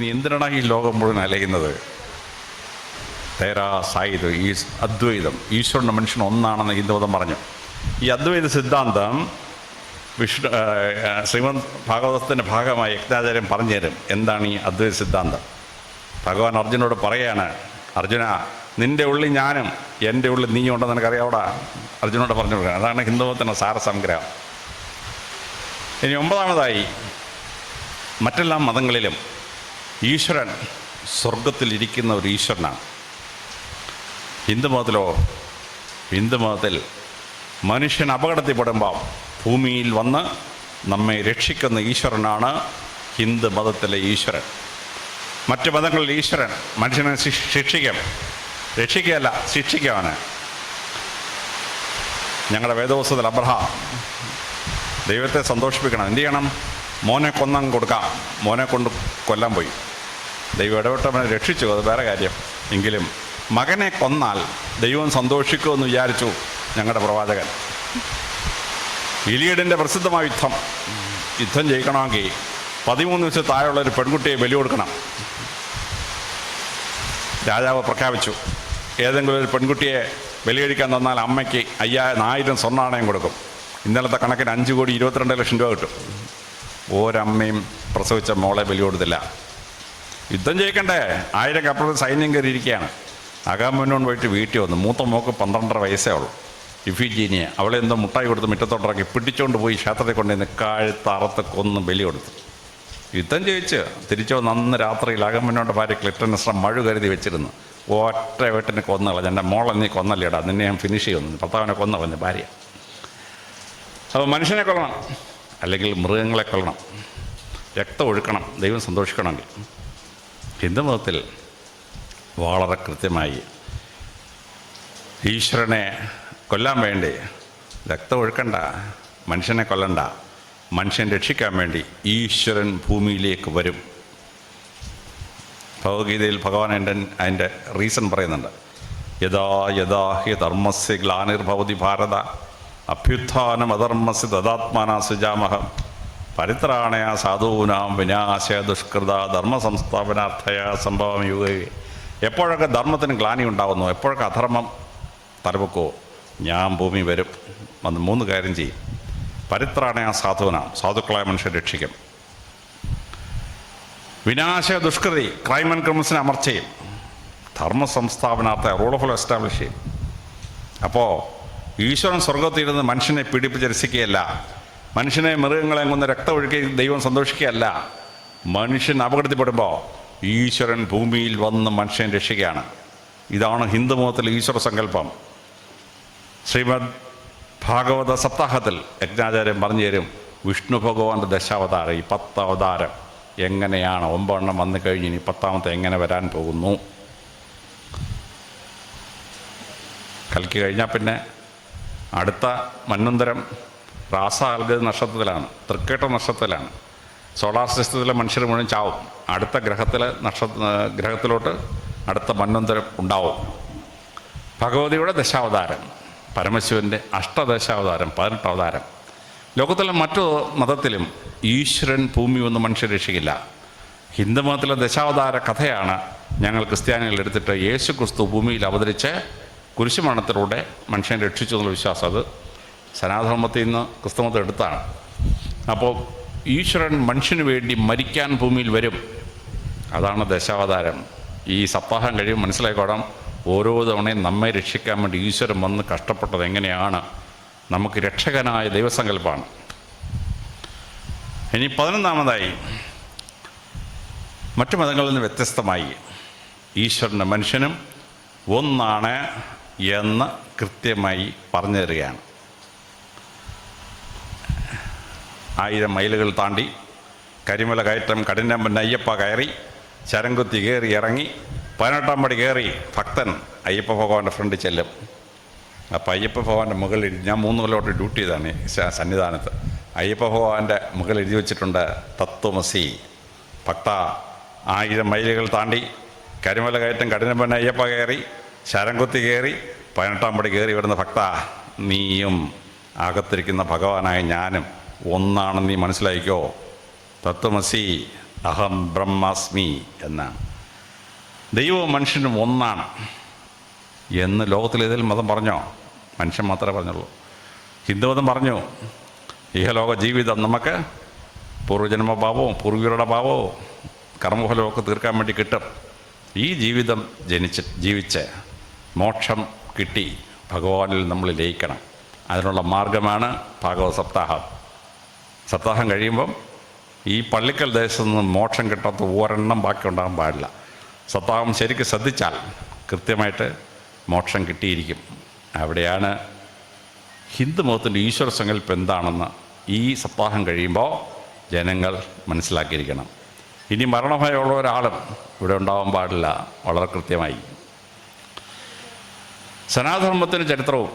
നീ എന്തിനാണ് ഈ ലോകം മുഴുവൻ അലയുന്നത്? തേരാസായത് ഈ അദ്വൈതം, ഈശ്വരൻ്റെ മനുഷ്യൻ ഒന്നാണെന്ന് ഹിന്ദുമതം പറഞ്ഞു. ഈ അദ്വൈത സിദ്ധാന്തം ശ്രീമദ് ഭാഗവതത്തിൻ്റെ ഭാഗമായി യജ്ഞാചാര്യൻ പറഞ്ഞു തരും എന്താണ് ഈ അദ്വൈത സിദ്ധാന്തം. ഭഗവാൻ അർജുനോട് പറയാണ്, അർജുന, നിൻ്റെ ഉള്ളിൽ ഞാനും എൻ്റെ ഉള്ളിൽ നീയും ഉണ്ടെന്ന് നിനക്കറിയാവൂടാ. അർജുനോട് പറഞ്ഞു കൊടുക്കുക. അതാണ് ഹിന്ദുമതത്തിൻ്റെ സാരസംഗ്രഹം. ഇനി 9ാമതായി, മറ്റെല്ലാ മതങ്ങളിലും ഈശ്വരൻ സ്വർഗത്തിലിരിക്കുന്ന ഒരു ഈശ്വരനാണ്. ഹിന്ദുമതത്തിലോ? ഹിന്ദുമതത്തിൽ മനുഷ്യൻ അപകടത്തിൽപ്പെടുമ്പോൾ ഭൂമിയിൽ വന്ന് നമ്മെ രക്ഷിക്കുന്ന ഈശ്വരനാണ് ഹിന്ദു മതത്തിലെ ഈശ്വരൻ. മറ്റ് മതങ്ങളിൽ ഈശ്വരൻ മനുഷ്യനെ ശിക്ഷിക്കും, രക്ഷിക്കുകയല്ല ശിക്ഷിക്കുകയാണ്. ഞങ്ങളുടെ വേദോത്സവത്തിൽ അബ്രഹാം ദൈവത്തെ സന്തോഷിപ്പിക്കണം. എന്ത് ചെയ്യണം? മോനെ കൊന്നം കൊടുക്കാം. മോനെ കൊണ്ട് കൊല്ലാൻ പോയി. ദൈവം ഇടപെട്ടവനെ രക്ഷിച്ചു, അത് വേറെ കാര്യം. എങ്കിലും മകനെ കൊന്നാൽ ദൈവം സന്തോഷിക്കുമെന്ന് വിചാരിച്ചു ഞങ്ങളുടെ പ്രവാചകൻ. ഇലിയഡിൻ്റെ പ്രസിദ്ധമായ യുദ്ധം ജയിക്കണമെങ്കിൽ 13 വയസ്സ് താഴെയുള്ളൊരു പെൺകുട്ടിയെ ബലി കൊടുക്കണം. രാജാവ് പ്രഖ്യാപിച്ചു, ഏതെങ്കിലും ഒരു പെൺകുട്ടിയെ ബലികഴിക്കാൻ തന്നാൽ അമ്മയ്ക്ക് 1000 സ്വർണ്ണാണയം കൊടുക്കും. ഇന്നലത്തെ കണക്കിന് 5,22,00,000 രൂപ കിട്ടും. ഒരമ്മയും പ്രസവിച്ച മോളെ ബലി കൊടുത്തില്ല. യുദ്ധം ജയിക്കണ്ടേ? 1000 കപ്പലിൽ സൈന്യം കയറിയിരിക്കുകയാണ്. അഗാമനോൻ പോയിട്ട് വീട്ടിൽ വന്നു. മൂത്ത മോക്ക് 12.5 വയസ്സേ ഉള്ളൂ. ഇഫിജീനിയെ അവളെ എന്തോ മുട്ടായി കൊടുത്ത് മുറ്റത്തോട്ടിറക്കി പിടിച്ചുകൊണ്ട് പോയി ക്ഷേത്രത്തിൽ കൊണ്ടുവന്ന് കഴുത്തറുത്ത് കൊന്ന് ബലി കൊടുത്തു. യുദ്ധം ജയിച്ച് തിരിച്ചു വന്ന് അന്ന് രാത്രിയിൽ അഗാമനോൻ്റെ ഭാര്യ ക്ലിറ്റനസ്ട്രം മഴ കരുതി വെച്ചിരുന്നു. ഒറ്റ വീട്ടിനെ കൊന്നുകളഞ്ഞു. എൻ്റെ മോളെ നീ കൊന്നല്ലേടാ, നിന്നെ ഞാൻ ഫിനിഷ് ചെയ്യുന്നു. ഭർത്താവിനെ കൊന്നളഞ്ഞു ഭാര്യ. അപ്പോൾ മനുഷ്യനെ കൊല്ലണം, അല്ലെങ്കിൽ മൃഗങ്ങളെ കൊല്ലണം, രക്തം ഒഴുക്കണം ദൈവം സന്തോഷിക്കണമെങ്കിൽ. ഹിന്ദുമതത്തിൽ വളരെ കൃത്യമായി ഈശ്വരനെ കൊല്ലാൻ വേണ്ടി രക്തം ഒഴുക്കണ്ട, മനുഷ്യനെ കൊല്ലണ്ട, മനുഷ്യൻ രക്ഷിക്കാൻ വേണ്ടി ഈശ്വരൻ ഭൂമിയിലേക്ക് വരും. ഭഗവത്ഗീതയിൽ ഭഗവാൻ അതിൻ്റെ റീസൺ പറയുന്നുണ്ട്. യഥാ യഥാ ഹി ധർമ്മസ്യ ഗ്ലാനിർഭവതി ഭാരത അഭ്യുത്ഥാനം അധർമ്മസ്യ തദാത്മാനാ സൃജാമഹം പരിത്രാണയ സാധൂനാം വിനാശയ ദുഷ്കൃത ധർമ്മ സംസ്ഥാപനാർത്ഥയ സംഭവം യുഗേ. എപ്പോഴൊക്കെ ധർമ്മത്തിന് ഗ്ലാനി ഉണ്ടാകുന്നു, എപ്പോഴൊക്കെ അധർമ്മം തലവെക്കോ, ഞാൻ ഭൂമി വരും. വന്ന് 3 കാര്യം ചെയ്യും. പരിത്രാണയ സാധൂനാം, സാധുക്കളായ മനുഷ്യരെ രക്ഷിക്കും. വിനാശയ ദുഷ്കൃതി, ക്രൈം ആൻഡ് ക്രിമിനൽസിനെ അമർച്ച ചെയ്യും. ധർമ്മ സംസ്ഥാപനാർത്ഥ, റൂൾ ഓഫ് ലോ എസ്റ്റാബ്ലിഷ് ചെയ്യും. അപ്പോൾ ഈശ്വരൻ സ്വർഗത്തിരുന്ന് മനുഷ്യനെ പീഡിപ്പിച്ച് രസിക്കുകയല്ല, മനുഷ്യനെ മൃഗങ്ങളെ കൊന്ന് രക്തം ഒഴുക്കി ദൈവം സന്തോഷിക്കുകയല്ല. മനുഷ്യൻ അപകടത്തിൽപ്പെടുമ്പോൾ ഈശ്വരൻ ഭൂമിയിൽ വന്ന് മനുഷ്യനെ രക്ഷിക്കുകയാണ്. ഇതാണ് ഹിന്ദുമതത്തിലെ ഈശ്വര സങ്കല്പം. ശ്രീമദ് ഭാഗവത സപ്താഹത്തിൽ യജ്ഞാചാര്യൻ പറഞ്ഞു തരും വിഷ്ണു ഭഗവാന്റെ ദശാവതാരം, ഈ 10 അവതാരം എങ്ങനെയാണ്. 9 എണ്ണം വന്നു കഴിഞ്ഞ് ഇനി 10ാമത്തെ എങ്ങനെ വരാൻ പോകുന്നു. കൽക്കി കഴിഞ്ഞാൽ പിന്നെ അടുത്ത മന്വന്തരം റാസാൽഗ നക്ഷത്രത്തിലാണ്, തൃക്കേട്ട നക്ഷത്രത്തിലാണ്. സോളാർ സിസ്റ്റത്തിലെ മനുഷ്യർ മുഴുവൻ ചാവും. അടുത്ത ഗ്രഹത്തിലോട്ട് അടുത്ത മന്വന്തരം ഉണ്ടാവും. ഭഗവതിയുടെ ദശാവതാരം, പരമശിവൻ്റെ അഷ്ടദശാവതാരം, 18 അവതാരം. ലോകത്തിലെ മറ്റു മതത്തിലും ഈശ്വരൻ ഭൂമി വന്ന് മനുഷ്യരെ രക്ഷിക്കില്ല. ഹിന്ദുമതത്തിലെ ദശാവതാര കഥയാണ് ഞങ്ങൾ ക്രിസ്ത്യാനികൾ എടുത്തിട്ട് യേശു ക്രിസ്തു ഭൂമിയിൽ അവതരിച്ച് കുരിശുമരണത്തിലൂടെ മനുഷ്യനെ രക്ഷിച്ചു എന്നുള്ള വിശ്വാസം. അത് സനാതനമതത്തിൽ നിന്ന് ക്രിസ്തുമതം എടുത്താണ്. അപ്പോൾ ഈശ്വരൻ മനുഷ്യന് വേണ്ടി മരിക്കാൻ ഭൂമിയിൽ വരും. അതാണ് ദശാവതാരം. ഈ സപ്താഹം കഴിയുമ്പോൾ മനസ്സിലാക്കോണം, ഓരോ തവണയും നമ്മെ രക്ഷിക്കാൻ വേണ്ടി ഈശ്വരൻ വന്ന് കഷ്ടപ്പെട്ടത് എങ്ങനെയാണ്. നമുക്ക് രക്ഷകനായ ദൈവസങ്കല്പമാണ്. ഇനി 11ാമതായി, മറ്റു മതങ്ങളിൽ നിന്ന് വ്യത്യസ്തമായി ഈശ്വരൻ്റെ മനുഷ്യനും ഒന്നാണ് എന്ന് കൃത്യമായി പറഞ്ഞു തരികയാണ്. 1000 മൈലുകൾ താണ്ടി കരിമല കയറ്റം കഠിനമ്പൻ അയ്യപ്പ കയറി ചരംകുത്തി കയറി ഇറങ്ങി 18ാം പടി കയറി ഭക്തൻ അയ്യപ്പ ഭഗവാന്റെ ഫ്രണ്ട് ചെല്ലും. അപ്പോൾ അയ്യപ്പ ഭഗവാന്റെ മുകളിൽ, ഞാൻ 3 കൊല്ലമായിട്ട് ഡ്യൂട്ടി ചെയ്താണ് സന്നിധാനത്ത്, അയ്യപ്പ ഭഗവാന്റെ മുകളിൽ എഴുതി വെച്ചിട്ടുണ്ട് തത്വമസി. ഭക്ത 1000 മൈലുകൾ താണ്ടി കരിമല കയറ്റം കഠിനമ്പൻ അയ്യപ്പ കയറി ശരംകുത്തി കയറി 18ാം പടി കയറി വരുന്ന ഭക്ത, നീയും അകത്തിരിക്കുന്ന ഭഗവാനായ ഞാനും ഒന്നാണെന്ന് നീ മനസ്സിലാക്കിക്കോ. തത്വമസി അഹം ബ്രഹ്മാസ്മി എന്നാണ്. ദൈവവും മനുഷ്യനും ഒന്നാണ് എന്ന് ലോകത്തിലേതെങ്കിലും മതം പറഞ്ഞോ? മനുഷ്യൻ മാത്രമേ പറഞ്ഞുള്ളൂ. ഹിന്ദുമതം പറഞ്ഞു ഇഹലോക ജീവിതം നമുക്ക് പൂർവ്വജന്മ പാപവും പൂർവികരുടെ പാപവും കർമ്മഫലമൊക്കെ തീർക്കാൻ വേണ്ടി കിട്ടും. ഈ ജീവിതം ജീവിച്ച് മോക്ഷം കിട്ടി ഭഗവാനിൽ നമ്മൾ ലയിക്കണം. അതിനുള്ള മാർഗമാണ് ഭാഗവത സപ്താഹം. സപ്താഹം കഴിയുമ്പം ഈ പള്ളിക്കൽ ദേശത്ത് നിന്ന് മോക്ഷം കിട്ടാത്ത ഒരെണ്ണം ബാക്കി ഉണ്ടാകാൻ പാടില്ല. സപ്താഹം ശരിക്കും ശ്രദ്ധിച്ചാൽ കൃത്യമായിട്ട് മോക്ഷം കിട്ടിയിരിക്കും. അവിടെയാണ് ഹിന്ദു മതത്തിൻ്റെ ഈശ്വര സങ്കല്പം എന്താണെന്ന് ഈ സപ്താഹം കഴിയുമ്പോൾ ജനങ്ങൾ മനസ്സിലാക്കിയിരിക്കണം. ഇനി മരണഭയമുള്ള ഒരാളും ഇവിടെ ഉണ്ടാവാൻ പാടില്ല. വളരെ കൃത്യമായി സനാതനധർമ്മത്തിൻ്റെ ചരിത്രവും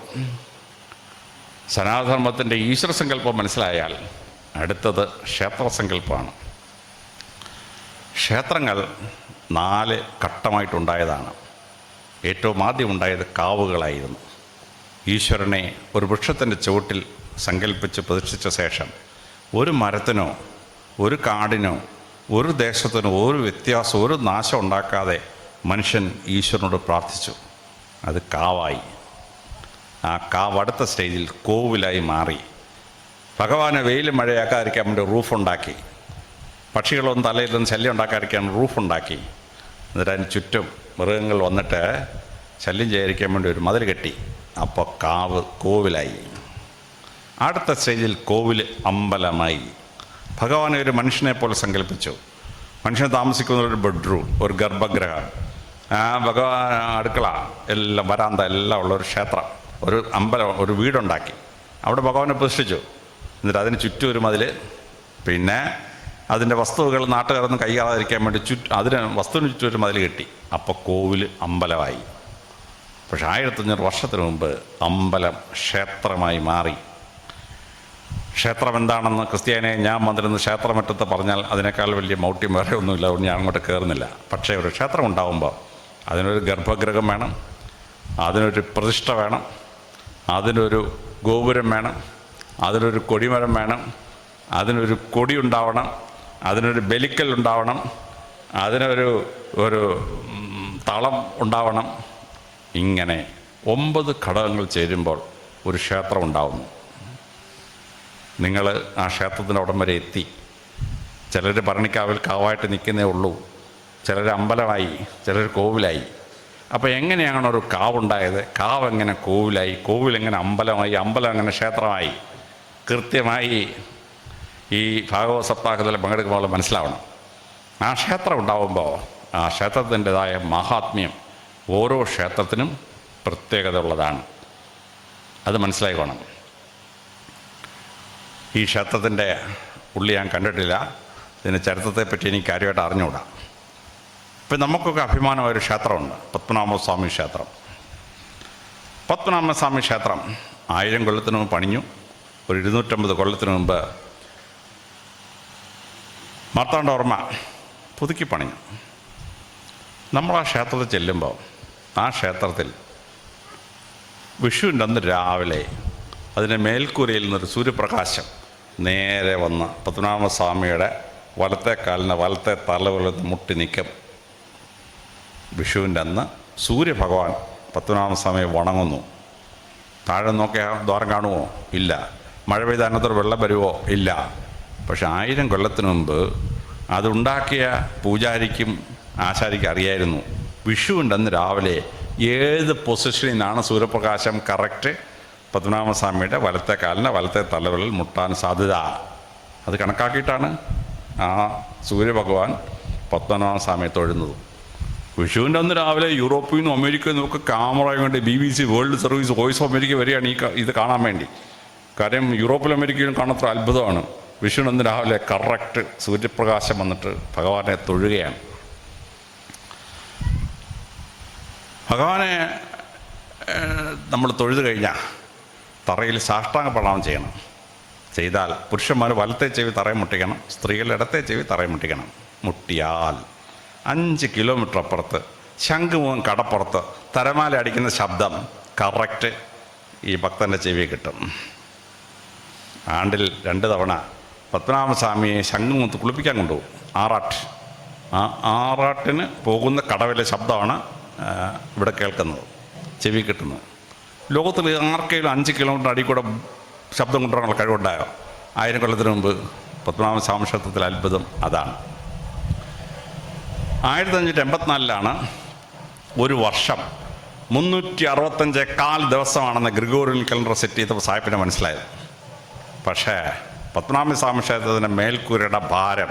സനാതനധർമ്മത്തിൻ്റെ ഈശ്വര സങ്കല്പം മനസ്സിലായാൽ അടുത്തത് ക്ഷേത്രസങ്കല്പമാണ്. ക്ഷേത്രങ്ങൾ 4 ഘട്ടമായിട്ടുണ്ടായതാണ്. ഏറ്റവും ആദ്യം ഉണ്ടായത് കാവുകളായിരുന്നു. ഈശ്വരനെ ഒരു വൃക്ഷത്തിൻ്റെ ചുവട്ടിൽ സങ്കല്പിച്ച് പ്രതിഷ്ഠിച്ച ശേഷം ഒരു മരത്തിനോ ഒരു കാടിനോ ഒരു ദേശത്തിനോ ഒരു വ്യത്യാസം ഒരു നാശം ഉണ്ടാക്കാതെ മനുഷ്യൻ ഈശ്വരനോട് പ്രാർത്ഥിച്ചു. അത് കാവായി. ആ കാവ് അടുത്ത സ്റ്റേജിൽ കോവിലായി മാറി. ഭഗവാനെ വെയിൽ മഴയാക്കാതിരിക്കാൻ വേണ്ടി റൂഫുണ്ടാക്കി. പക്ഷികളൊന്നും തലയിലൊന്നും ശല്യം ഉണ്ടാക്കാതിരിക്കാൻ റൂഫുണ്ടാക്കി. എന്നിട്ട് അതിന് ചുറ്റും മൃഗങ്ങൾ വന്നിട്ട് ശല്യം ചെയ്യാതിരിക്കാൻ വേണ്ടി ഒരു മതിൽ കെട്ടി. അപ്പോൾ കാവ് കോവിലായി. അടുത്ത സ്റ്റേജിൽ കോവിൽ അമ്പലമായി. ഭഗവാനെ ഒരു മനുഷ്യനെ പോലെ സങ്കല്പിച്ചു. മനുഷ്യൻ താമസിക്കുന്ന ഒരു ബെഡ്റൂം, ഒരു ഗർഭഗൃഹം, ഭഗവാൻ അടുക്കള, എല്ലാം വരാന്ത എല്ലാം ഉള്ള ഒരു ക്ഷേത്രം, ഒരു അമ്പലം, ഒരു വീടുണ്ടാക്കി. അവിടെ ഭഗവാനെ പ്രതിഷ്ഠിച്ചു. എന്നിട്ട് അതിന് ചുറ്റും ഒരു മതിൽ, പിന്നെ അതിൻ്റെ വസ്തുവകൾ നാട്ടുകാരൊന്നും കൈകാതിരിക്കാൻ വേണ്ടി അതിന് വസ്തുവിന് ചുറ്റും ഒരു മതിൽ കെട്ടി. അപ്പോൾ കോവിൽ അമ്പലമായി. പക്ഷേ 1500 വർഷത്തിന് മുമ്പ് അമ്പലം ക്ഷേത്രമായി മാറി. ക്ഷേത്രം എന്താണെന്ന് ക്രിസ്ത്യാനിയെ ഞാൻ വന്നിരുന്ന് ക്ഷേത്രമറ്റത്ത് പറഞ്ഞാൽ അതിനേക്കാൾ വലിയ മൗട്യം വേറെ ഒന്നുമില്ല. അതുകൊണ്ട് ഞാൻ അങ്ങോട്ട് കയറുന്നില്ല. പക്ഷേ ഒരു ക്ഷേത്രം ഉണ്ടാകുമ്പോൾ അതിനൊരു ഗർഭഗൃഹം വേണം, അതിനൊരു പ്രതിഷ്ഠ വേണം, അതിനൊരു ഗോപുരം വേണം, അതിനൊരു കൊടിമരം വേണം, അതിനൊരു കൊടി ഉണ്ടാവണം, അതിനൊരു ബലിക്കൽ ഉണ്ടാവണം, അതിനൊരു തളം ഉണ്ടാവണം. ഇങ്ങനെ 9 ഘടകങ്ങൾ ചേരുമ്പോൾ ഒരു ക്ഷേത്രം ഉണ്ടാവുന്നു. നിങ്ങൾ ആ ക്ഷേത്രത്തിൻ്റെ അവിടം വരെ എത്തി. ചിലർ ഭരണിക്കാവിൽ കാവായിട്ട് നിൽക്കുന്നേ ഉള്ളൂ, ചിലർ അമ്പലമായി, ചിലർ കോവിലായി. അപ്പോൾ എങ്ങനെയാണ് ഒരു കാവുണ്ടായത്? കാവ് എങ്ങനെ കോവിലായി? കോവിലെങ്ങനെ അമ്പലമായി? അമ്പലം എങ്ങനെ ക്ഷേത്രമായി? കൃത്യമായി ഈ ഭാഗവത സപ്താഹത്തിൽ പങ്കെടുക്കുമ്പോൾ മനസ്സിലാവണം. ആ ക്ഷേത്രം ഉണ്ടാവുമ്പോൾ ആ ക്ഷേത്രത്തിൻ്റെതായ മഹാത്മ്യം ഓരോ ക്ഷേത്രത്തിനും പ്രത്യേകത ഉള്ളതാണ്. അത് മനസ്സിലായി വേണം. ഈ ക്ഷേത്രത്തിൻ്റെ ഉള്ളി ഞാൻ കണ്ടിട്ടില്ല. ഇതിൻ്റെ ചരിത്രത്തെപ്പറ്റി എനിക്ക് കാര്യമായിട്ട് അറിഞ്ഞുകൂടാ. ഇപ്പം നമുക്കൊക്കെ അഭിമാനമായൊരു ക്ഷേത്രമുണ്ട്, പത്മനാഭസ്വാമി ക്ഷേത്രം. പത്മനാഭസ്വാമി ക്ഷേത്രം 1000 കൊല്ലത്തിന് മുമ്പ് പണിഞ്ഞു. ഒരു 250 കൊല്ലത്തിന് മുമ്പ് മാർത്താണ്ഡവർമ്മ പുതുക്കി പണിഞ്ഞു. നമ്മൾ ആ ക്ഷേത്രത്തിൽ ചെല്ലുമ്പോൾ ആ ക്ഷേത്രത്തിൽ വിഷുവിൻ്റെ അന്ന് രാവിലെ അതിൻ്റെ മേൽക്കൂരയിൽ നിന്നൊരു സൂര്യപ്രകാശം നേരെ വന്ന് പത്മനാഭസ്വാമിയുടെ വലത്തെ കാലിന് വലത്തെ തലവലത്ത് മുട്ടി നിൽക്കും. വിഷുവിൻ്റെ അന്ന് സൂര്യഭഗവാൻ പത്മനാഭസ്വാമിയെ വണങ്ങുന്നു. താഴെ നോക്കിയാൽ ദ്വാരം കാണുമോ? ഇല്ല. മഴ പെയ്ത അതിനകത്തൊരു വെള്ളം വരുമോ? ഇല്ല. പക്ഷെ 1000 കൊല്ലത്തിന് മുമ്പ് അതുണ്ടാക്കിയ പൂജാരിക്കും ആശാരിക്കും അറിയായിരുന്നു വിഷുവിൻ്റെ അന്ന് രാവിലെ ഏത് പൊസിഷനിൽ നിന്നാണ് സൂര്യപ്രകാശം കറക്റ്റ് പത്മനാഭസ്വാമിയുടെ വലത്തെ കാലിന് വലത്തെ തലകളിൽ മുട്ടാൻ സാധ്യത. അത് കണക്കാക്കിയിട്ടാണ് ആ സൂര്യഭഗവാൻ പത്മനാഭസ്വാമിയെ തൊഴുന്നത്. വിഷുവിൻ്റെ അന്ന് രാവിലെ യൂറോപ്പിൽ നിന്നും അമേരിക്കയിൽ നിന്നും ഒക്കെ ക്യാമറയും കൊണ്ട് BBC world service voice of America വരികയാണ് ഇത് കാണാൻ വേണ്ടി. കാര്യം യൂറോപ്പിലും അമേരിക്കയിലും കാണത്ര അത്ഭുതമാണ്. വിഷുവിൻ്റെ അന്ന് രാവിലെ കറക്റ്റ് സൂര്യപ്രകാശം വന്നിട്ട് ഭഗവാനെ തൊഴുകയാണ്. ഭഗവാനെ നമ്മൾ തൊഴുതു കഴിഞ്ഞാൽ തറയിൽ സാഷ്ടാംഗ പ്രണാമം ചെയ്യണം. ചെയ്താൽ പുരുഷന്മാർ വലത്തെ ചെവി തറയിൽ മുട്ടിക്കണം, സ്ത്രീകൾ ഇടത്തെ ചെവി തറയിൽ മുട്ടിക്കണം. മുട്ടിയാൽ 5 കിലോമീറ്റർ അപ്പുറത്ത് ശംഖുമുഖം കടപ്പുറത്ത് തരമാല അടിക്കുന്ന ശബ്ദം കറക്റ്റ് ഈ ഭക്തൻ്റെ ചെവി കിട്ടും. ആണ്ടിൽ 2 തവണ പത്മനാഭസ്വാമിയെ ശംഖുമുഖത്ത് കുളിപ്പിക്കാൻ കൊണ്ടുപോകും. ആറാട്ട്. ആ ആറാട്ടിന് പോകുന്ന കടവിലെ ശബ്ദമാണ് ഇവിടെ കേൾക്കുന്നത്, ചെവി കിട്ടുന്നത്. ലോകത്തിൽ ആർക്കെങ്കിലും 5 കിലോമീറ്റർ അടി കൂടെ ശബ്ദം കൊണ്ടുവരാനുള്ള കഴിവുണ്ടായോ? 1000 കൊല്ലത്തിന് മുമ്പ് പത്മനാഭസ്വാമി ക്ഷേത്രത്തിലെ അത്ഭുതം അതാണ്. 1584 ഒരു വർഷം 365 ദിവസമാണെന്ന് ഗ്രിഗോറിയൻ കലണ്ടർ സെറ്റ് ചെയ്തപ്പോൾ സാഹിബിനെ മനസ്സിലായത്. പക്ഷേ പത്മനാഭസ്വാമി ക്ഷേത്രത്തിൻ്റെ മേൽക്കൂരയുടെ ഭാരം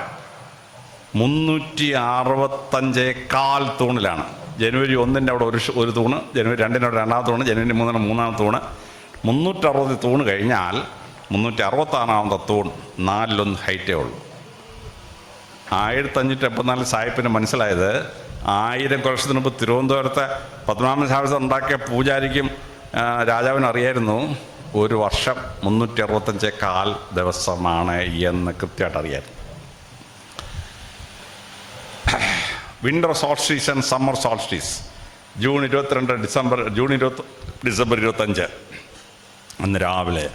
365 തൂണിലാണ്. ജനുവരി 1 അവിടെ ഒരു തൂണ്, ജനുവരി 2 അവിടെ 2ാമത്തെ തൂണ്, ജനുവരി 3 3ാമത്തെ തൂണ്. 360 തൂണ് കഴിഞ്ഞാൽ 366ാമത്തെ തൂൺ 4 ഹൈറ്റേ ഉള്ളൂ. 1584 സാഹിബിന് മനസ്സിലായത് 1000 വർഷത്തിന് മുമ്പ് തിരുവനന്തപുരത്തെ പത്മനാഭസ്വാമി ഉണ്ടാക്കിയ പൂജാരിക്കും രാജാവിന് അറിയായിരുന്നു ഒരു വർഷം 365 ദിവസമാണ് എന്ന് കൃത്യമായിട്ട് അറിയായിരുന്നു. Winter solstice and summer solstice June 22 December 25 അന്ന് രാവിലെ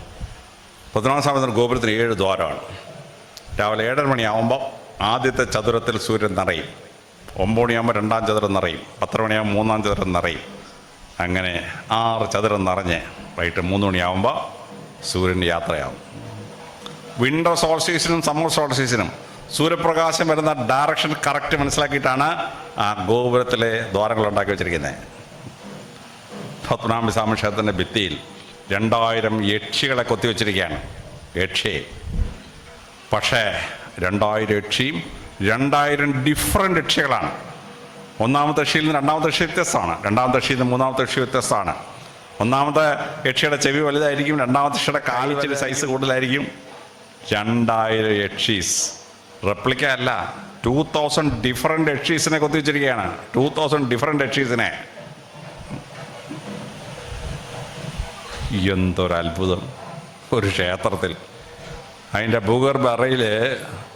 പത്മനാഭസ്വാമി ഗോപുരത്തിൽ 7 ദ്വാരമാണ്. രാവിലെ 7:30 മണിയാവുമ്പോൾ ആദ്യത്തെ ചതുരത്തിൽ സൂര്യൻ നിറയും. 9 മണിയാകുമ്പോൾ 2ാം ചതുരം നിറയും. 10 മണിയാകുമ്പോൾ 3ാം ചതുരം നിറയും. അങ്ങനെ 6 ചതുരം നിറഞ്ഞ് വൈകിട്ട് 3 മണിയാകുമ്പോൾ സൂര്യൻ്റെ യാത്രയാവും. വിൻ്റർ സോൾസ്റ്റീസിനും സമ്മർ സോൾസ്റ്റീസിനും സൂര്യപ്രകാശം വരുന്ന ഡയറക്ഷൻ കറക്റ്റ് മനസ്സിലാക്കിയിട്ടാണ് ആ ഗോപുരത്തിലെ ദ്വാരങ്ങൾ ഉണ്ടാക്കി വെച്ചിരിക്കുന്നത്. പത്മനാഭസ്വാമി ക്ഷേത്രത്തിൻ്റെ ഭിത്തിയിൽ 2000 യക്ഷികളെ കൊത്തിവെച്ചിരിക്കുകയാണ്. യക്ഷി. പക്ഷേ 2000 യക്ഷിയും 2000 ഡിഫറെൻ്റ് യക്ഷികളാണ്. ഒന്നാമത്തെ യക്ഷിയിൽ നിന്ന് 2ാമത്തെ യക്ഷി വ്യത്യസ്തമാണ്. 2ാമത്തെ യക്ഷിയിൽ നിന്ന് 3ാമത്തെ യക്ഷി വ്യത്യസ്തമാണ്. ഒന്നാമത്തെ യക്ഷിയുടെ ചെവി വലുതായിരിക്കും. 2ാമത്തെ യക്ഷിയുടെ കാലിച്ചിരി സൈസ് കൂടുതലായിരിക്കും. 2000 യക്ഷീസ്. റെപ്ലിക്ക അല്ല, 2000 ഡിഫറെൻ്റ് യക്ഷീസിനെ കൊത്തിവെച്ചിരിക്കുകയാണ്. 2000 ഡിഫറെൻ്റ് യക്ഷീസിനെ. എന്തൊരത്ഭുതം! ഒരു ക്ഷേത്രത്തിൽ അതിൻ്റെ ഭൂഗർഭ അറയിൽ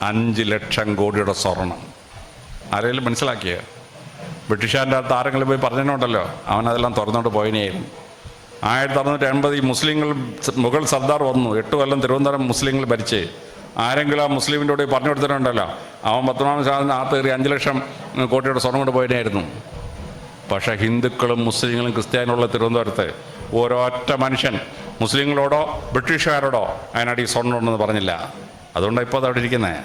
5 ലക്ഷം കോടിയുടെ സ്വർണം. ആരെങ്കിലും മനസ്സിലാക്കിയ? ബ്രിട്ടീഷുകാരൻ്റെ അടുത്ത് ആരെങ്കിലും പോയി പറഞ്ഞിട്ടുണ്ടല്ലോ, അവനതെല്ലാം തുറന്നുകൊണ്ട് പോയതിനെയായിരുന്നു. 1680 മുസ്ലിങ്ങൾ മുഗൾ സർദാർ വന്നു. 8 കൊല്ലം തിരുവനന്തപുരം മുസ്ലിങ്ങൾ ഭരിച്ച്. ആരെങ്കിലും ആ മുസ്ലിമിൻ്റെ കൂടെ പറഞ്ഞു കൊടുത്തിട്ടുണ്ടല്ലോ, അവൻ പത്മനാഭസ്വാമി അകത്ത് കയറി 5 ലക്ഷം കോടിയുടെ സ്വർണം കൊണ്ട് പോയതിനായിരുന്നു. പക്ഷേ ഹിന്ദുക്കളും മുസ്ലിങ്ങളും ക്രിസ്ത്യാനികളുള്ള തിരുവനന്തപുരത്ത് ഓരോറ്റ മനുഷ്യൻ മുസ്ലിങ്ങളോടോ ബ്രിട്ടീഷുകാരോടോ അതിനടി സ്വർണ്ണം ഉണ്ടെന്ന് പറഞ്ഞില്ല. അതുകൊണ്ടാണ് ഇപ്പോൾ അതവിടെ ഇരിക്കുന്നത്.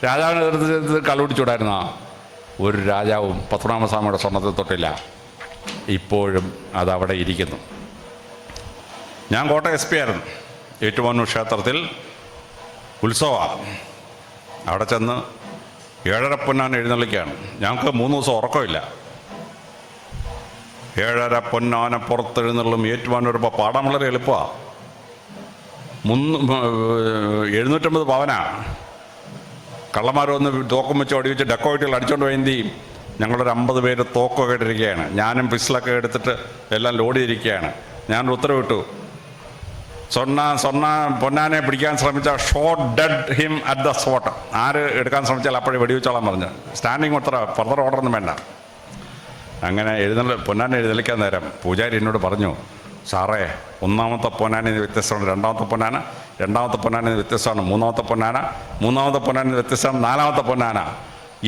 രാജാവിനെ എതിർത്ത് കള്ളുപിടിച്ചുകൂടായിരുന്ന ഒരു രാജാവും പത്മനാഭസ്വാമിയുടെ സ്വർണ്ണത്തിൽ തൊട്ടില്ല. ഇപ്പോഴും അതവിടെ ഇരിക്കുന്നു. ഞാൻ കോട്ടയം SP ആയിരുന്നു. ഏറ്റുമാനൂർ ക്ഷേത്രത്തിൽ ഉത്സവമാണ്. അവിടെ ചെന്ന് 7:30 പൊന്നാന എഴുന്നള്ളിക്കുകയാണ്. ഞങ്ങൾക്ക് 3 ദിവസം ഉറക്കമില്ല. 7:30 പൊന്നാന പുറത്തെഴുന്നള്ളും. ഏറ്റുമാനൂരിപ്പോൾ പാടാൻ വളരെ എളുപ്പമാണ്. 750 പവനാണ്. കള്ളന്മാർ വന്ന് തോക്കും വെച്ച് ഓടിവെച്ച് ഡെക്കോയിറ്റുകൾ അടിച്ചുകൊണ്ട് പോയി എന്ത് ചെയ്യും? ഞങ്ങളൊരു 50 പേര് തോക്കൊക്കെ ഇട്ടിരിക്കുകയാണ്. ഞാനും പിസ്റ്റലൊക്കെ എടുത്തിട്ട് എല്ലാം ലോഡ് ചെയ്തിരിക്കുകയാണ്. ഞാനൊരു ഉത്തരവിട്ടു, പൊന്നാനെ പിടിക്കാൻ ശ്രമിച്ച shot dead him at the spot. ആര് എടുക്കാൻ ശ്രമിച്ചാൽ അപ്പോഴേ വെടിവെച്ചോളാൻ പറഞ്ഞു. സ്റ്റാൻഡിങ് ഫർദർ ഓർഡറൊന്നും വേണ്ട. അങ്ങനെ പൊന്നാനെ എഴുന്നള്ളിക്കാൻ നേരം പൂജാരി എന്നോട് പറഞ്ഞു, സാറേ, 1ാമത്തെ പൊന്നാനിൽ നിന്ന് വ്യത്യസ്തമാണ്, 2ാമത്തെ പൊന്നാന 2ാമത്തെ പൊന്നാനിൽ നിന്ന് വ്യത്യസ്തമാണ്, 3ാമത്തെ പൊന്നാന 3ാമത്തെ പൊന്നാനിൽ നിന്ന് വ്യത്യസ്തമാണ്, 4ാമത്തെ പൊന്നാന.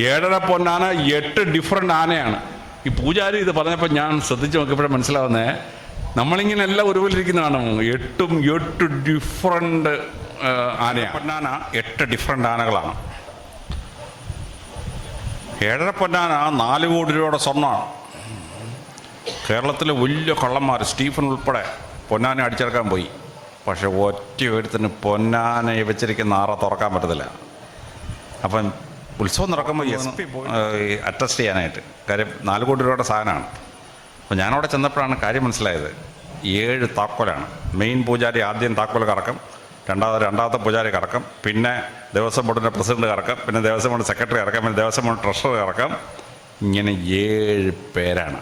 7:30 പൊന്നാന 8 ഡിഫറെൻ്റ് ആനയാണ്. ഈ പൂജാരി ഇത് പറഞ്ഞപ്പോൾ ഞാൻ ശ്രദ്ധിച്ച് നോക്കിയപ്പോഴേ മനസ്സിലാവുന്നേ, നമ്മളിങ്ങനെ എല്ലാം ഒരുപോലിരിക്കുന്നതാണ്. 8 ഡിഫറെൻ്റ് ആനയാണ്. പൊന്നാന 8 ഡിഫറെൻ്റ് ആനകളാണ്. 7:30 പൊന്നാന 4 കോടി രൂപയുടെ സ്വർണ്ണമാണ്. കേരളത്തിലെ വലിയ കള്ളന്മാർ സ്റ്റീഫൻ ഉൾപ്പെടെ പൊന്നാനെ അടിച്ചെടുക്കാൻ പോയി. പക്ഷെ ഒറ്റയൊരുത്തിന് പൊന്നാനെ വെച്ചിരിക്കുന്ന ആറ തുറക്കാൻ പറ്റത്തില്ല. അപ്പം ഉത്സവം നടക്കുമ്പോൾ SP അറ്റസ്റ്റ് ചെയ്യാനായിട്ട്, കാര്യം 4 കോടി രൂപയുടെ സാധനമാണ്. അപ്പോൾ ഞാനവിടെ ചെന്നപ്പോഴാണ് കാര്യം മനസ്സിലായത്. 7 താക്കോലാണ്. മെയിൻ പൂജാരി ആദ്യം താക്കോൽ കറക്കും, രണ്ടാമത്തെ പൂജാരി കറക്കും, പിന്നെ ദേവസ്വം ബോർഡിൻ്റെ പ്രസിഡന്റ് കറക്കും, പിന്നെ ദേവസ്വം ബോർഡ് സെക്രട്ടറി കറക്കും, പിന്നെ ദേവസ്വം ബോർഡ് ട്രഷറർ കറക്കും. ഇങ്ങനെ 7 പേരാണ്.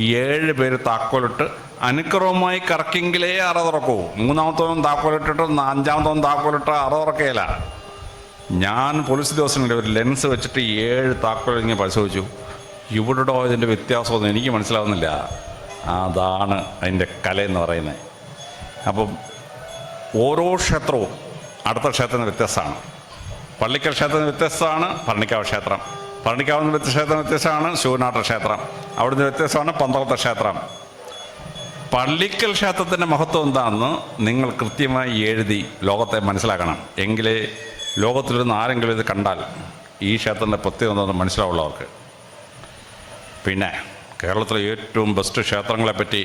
ഈ 7 പേര് താക്കോലിട്ട് അനുക്രമമായി കറക്കിങ്കിലേ അറ തുറക്കൂ. 3ാമത്തവൻ താക്കോലിട്ടിട്ട് 5ാമത്തവൻ താക്കോലിട്ട് അറ തുറക്കുകയില്ല. ഞാൻ പോലീസ് ഉദ്യോഗസ്ഥനുണ്ട്, ഒരു ലെൻസ് വെച്ചിട്ട് 7 താക്കോൽ ഇങ്ങനെ പരിശോധിച്ചു. ഇവിടെ ഇതിൻ്റെ വ്യത്യാസമൊന്നും എനിക്ക് മനസ്സിലാവുന്നില്ല. അതാണ് അതിൻ്റെ കലയെന്ന് പറയുന്നത്. അപ്പം ഓരോ ക്ഷേത്രവും അടുത്ത ക്ഷേത്രത്തിന് വ്യത്യസ്തമാണ്. പള്ളിക്കൽ ക്ഷേത്രത്തിന് വ്യത്യസ്തമാണ് ഭരണിക്കാവ് ക്ഷേത്രം. ഭരണിക്കാവിൽ നിന്ന് ക്ഷേത്രം വ്യത്യസ്തമാണ് ശൂനാട്ട ക്ഷേത്രം. അവിടുന്ന് വ്യത്യസ്തമാണ് പന്തളത്തെ ക്ഷേത്രം. പള്ളിക്കൽ ക്ഷേത്രത്തിൻ്റെ മഹത്വം എന്താണെന്ന് നിങ്ങൾ കൃത്യമായി എഴുതി ലോകത്തെ മനസ്സിലാക്കണം. എങ്കിലേ ലോകത്തിലിരുന്ന് ആരെങ്കിലും ഇത് കണ്ടാൽ ഈ ക്ഷേത്രത്തിൻ്റെ പ്രത്യേകത എന്താണെന്ന് മനസ്സിലാവുള്ളവർക്ക്. പിന്നെ കേരളത്തിലെ ഏറ്റവും ബെസ്റ്റ് ക്ഷേത്രങ്ങളെപ്പറ്റി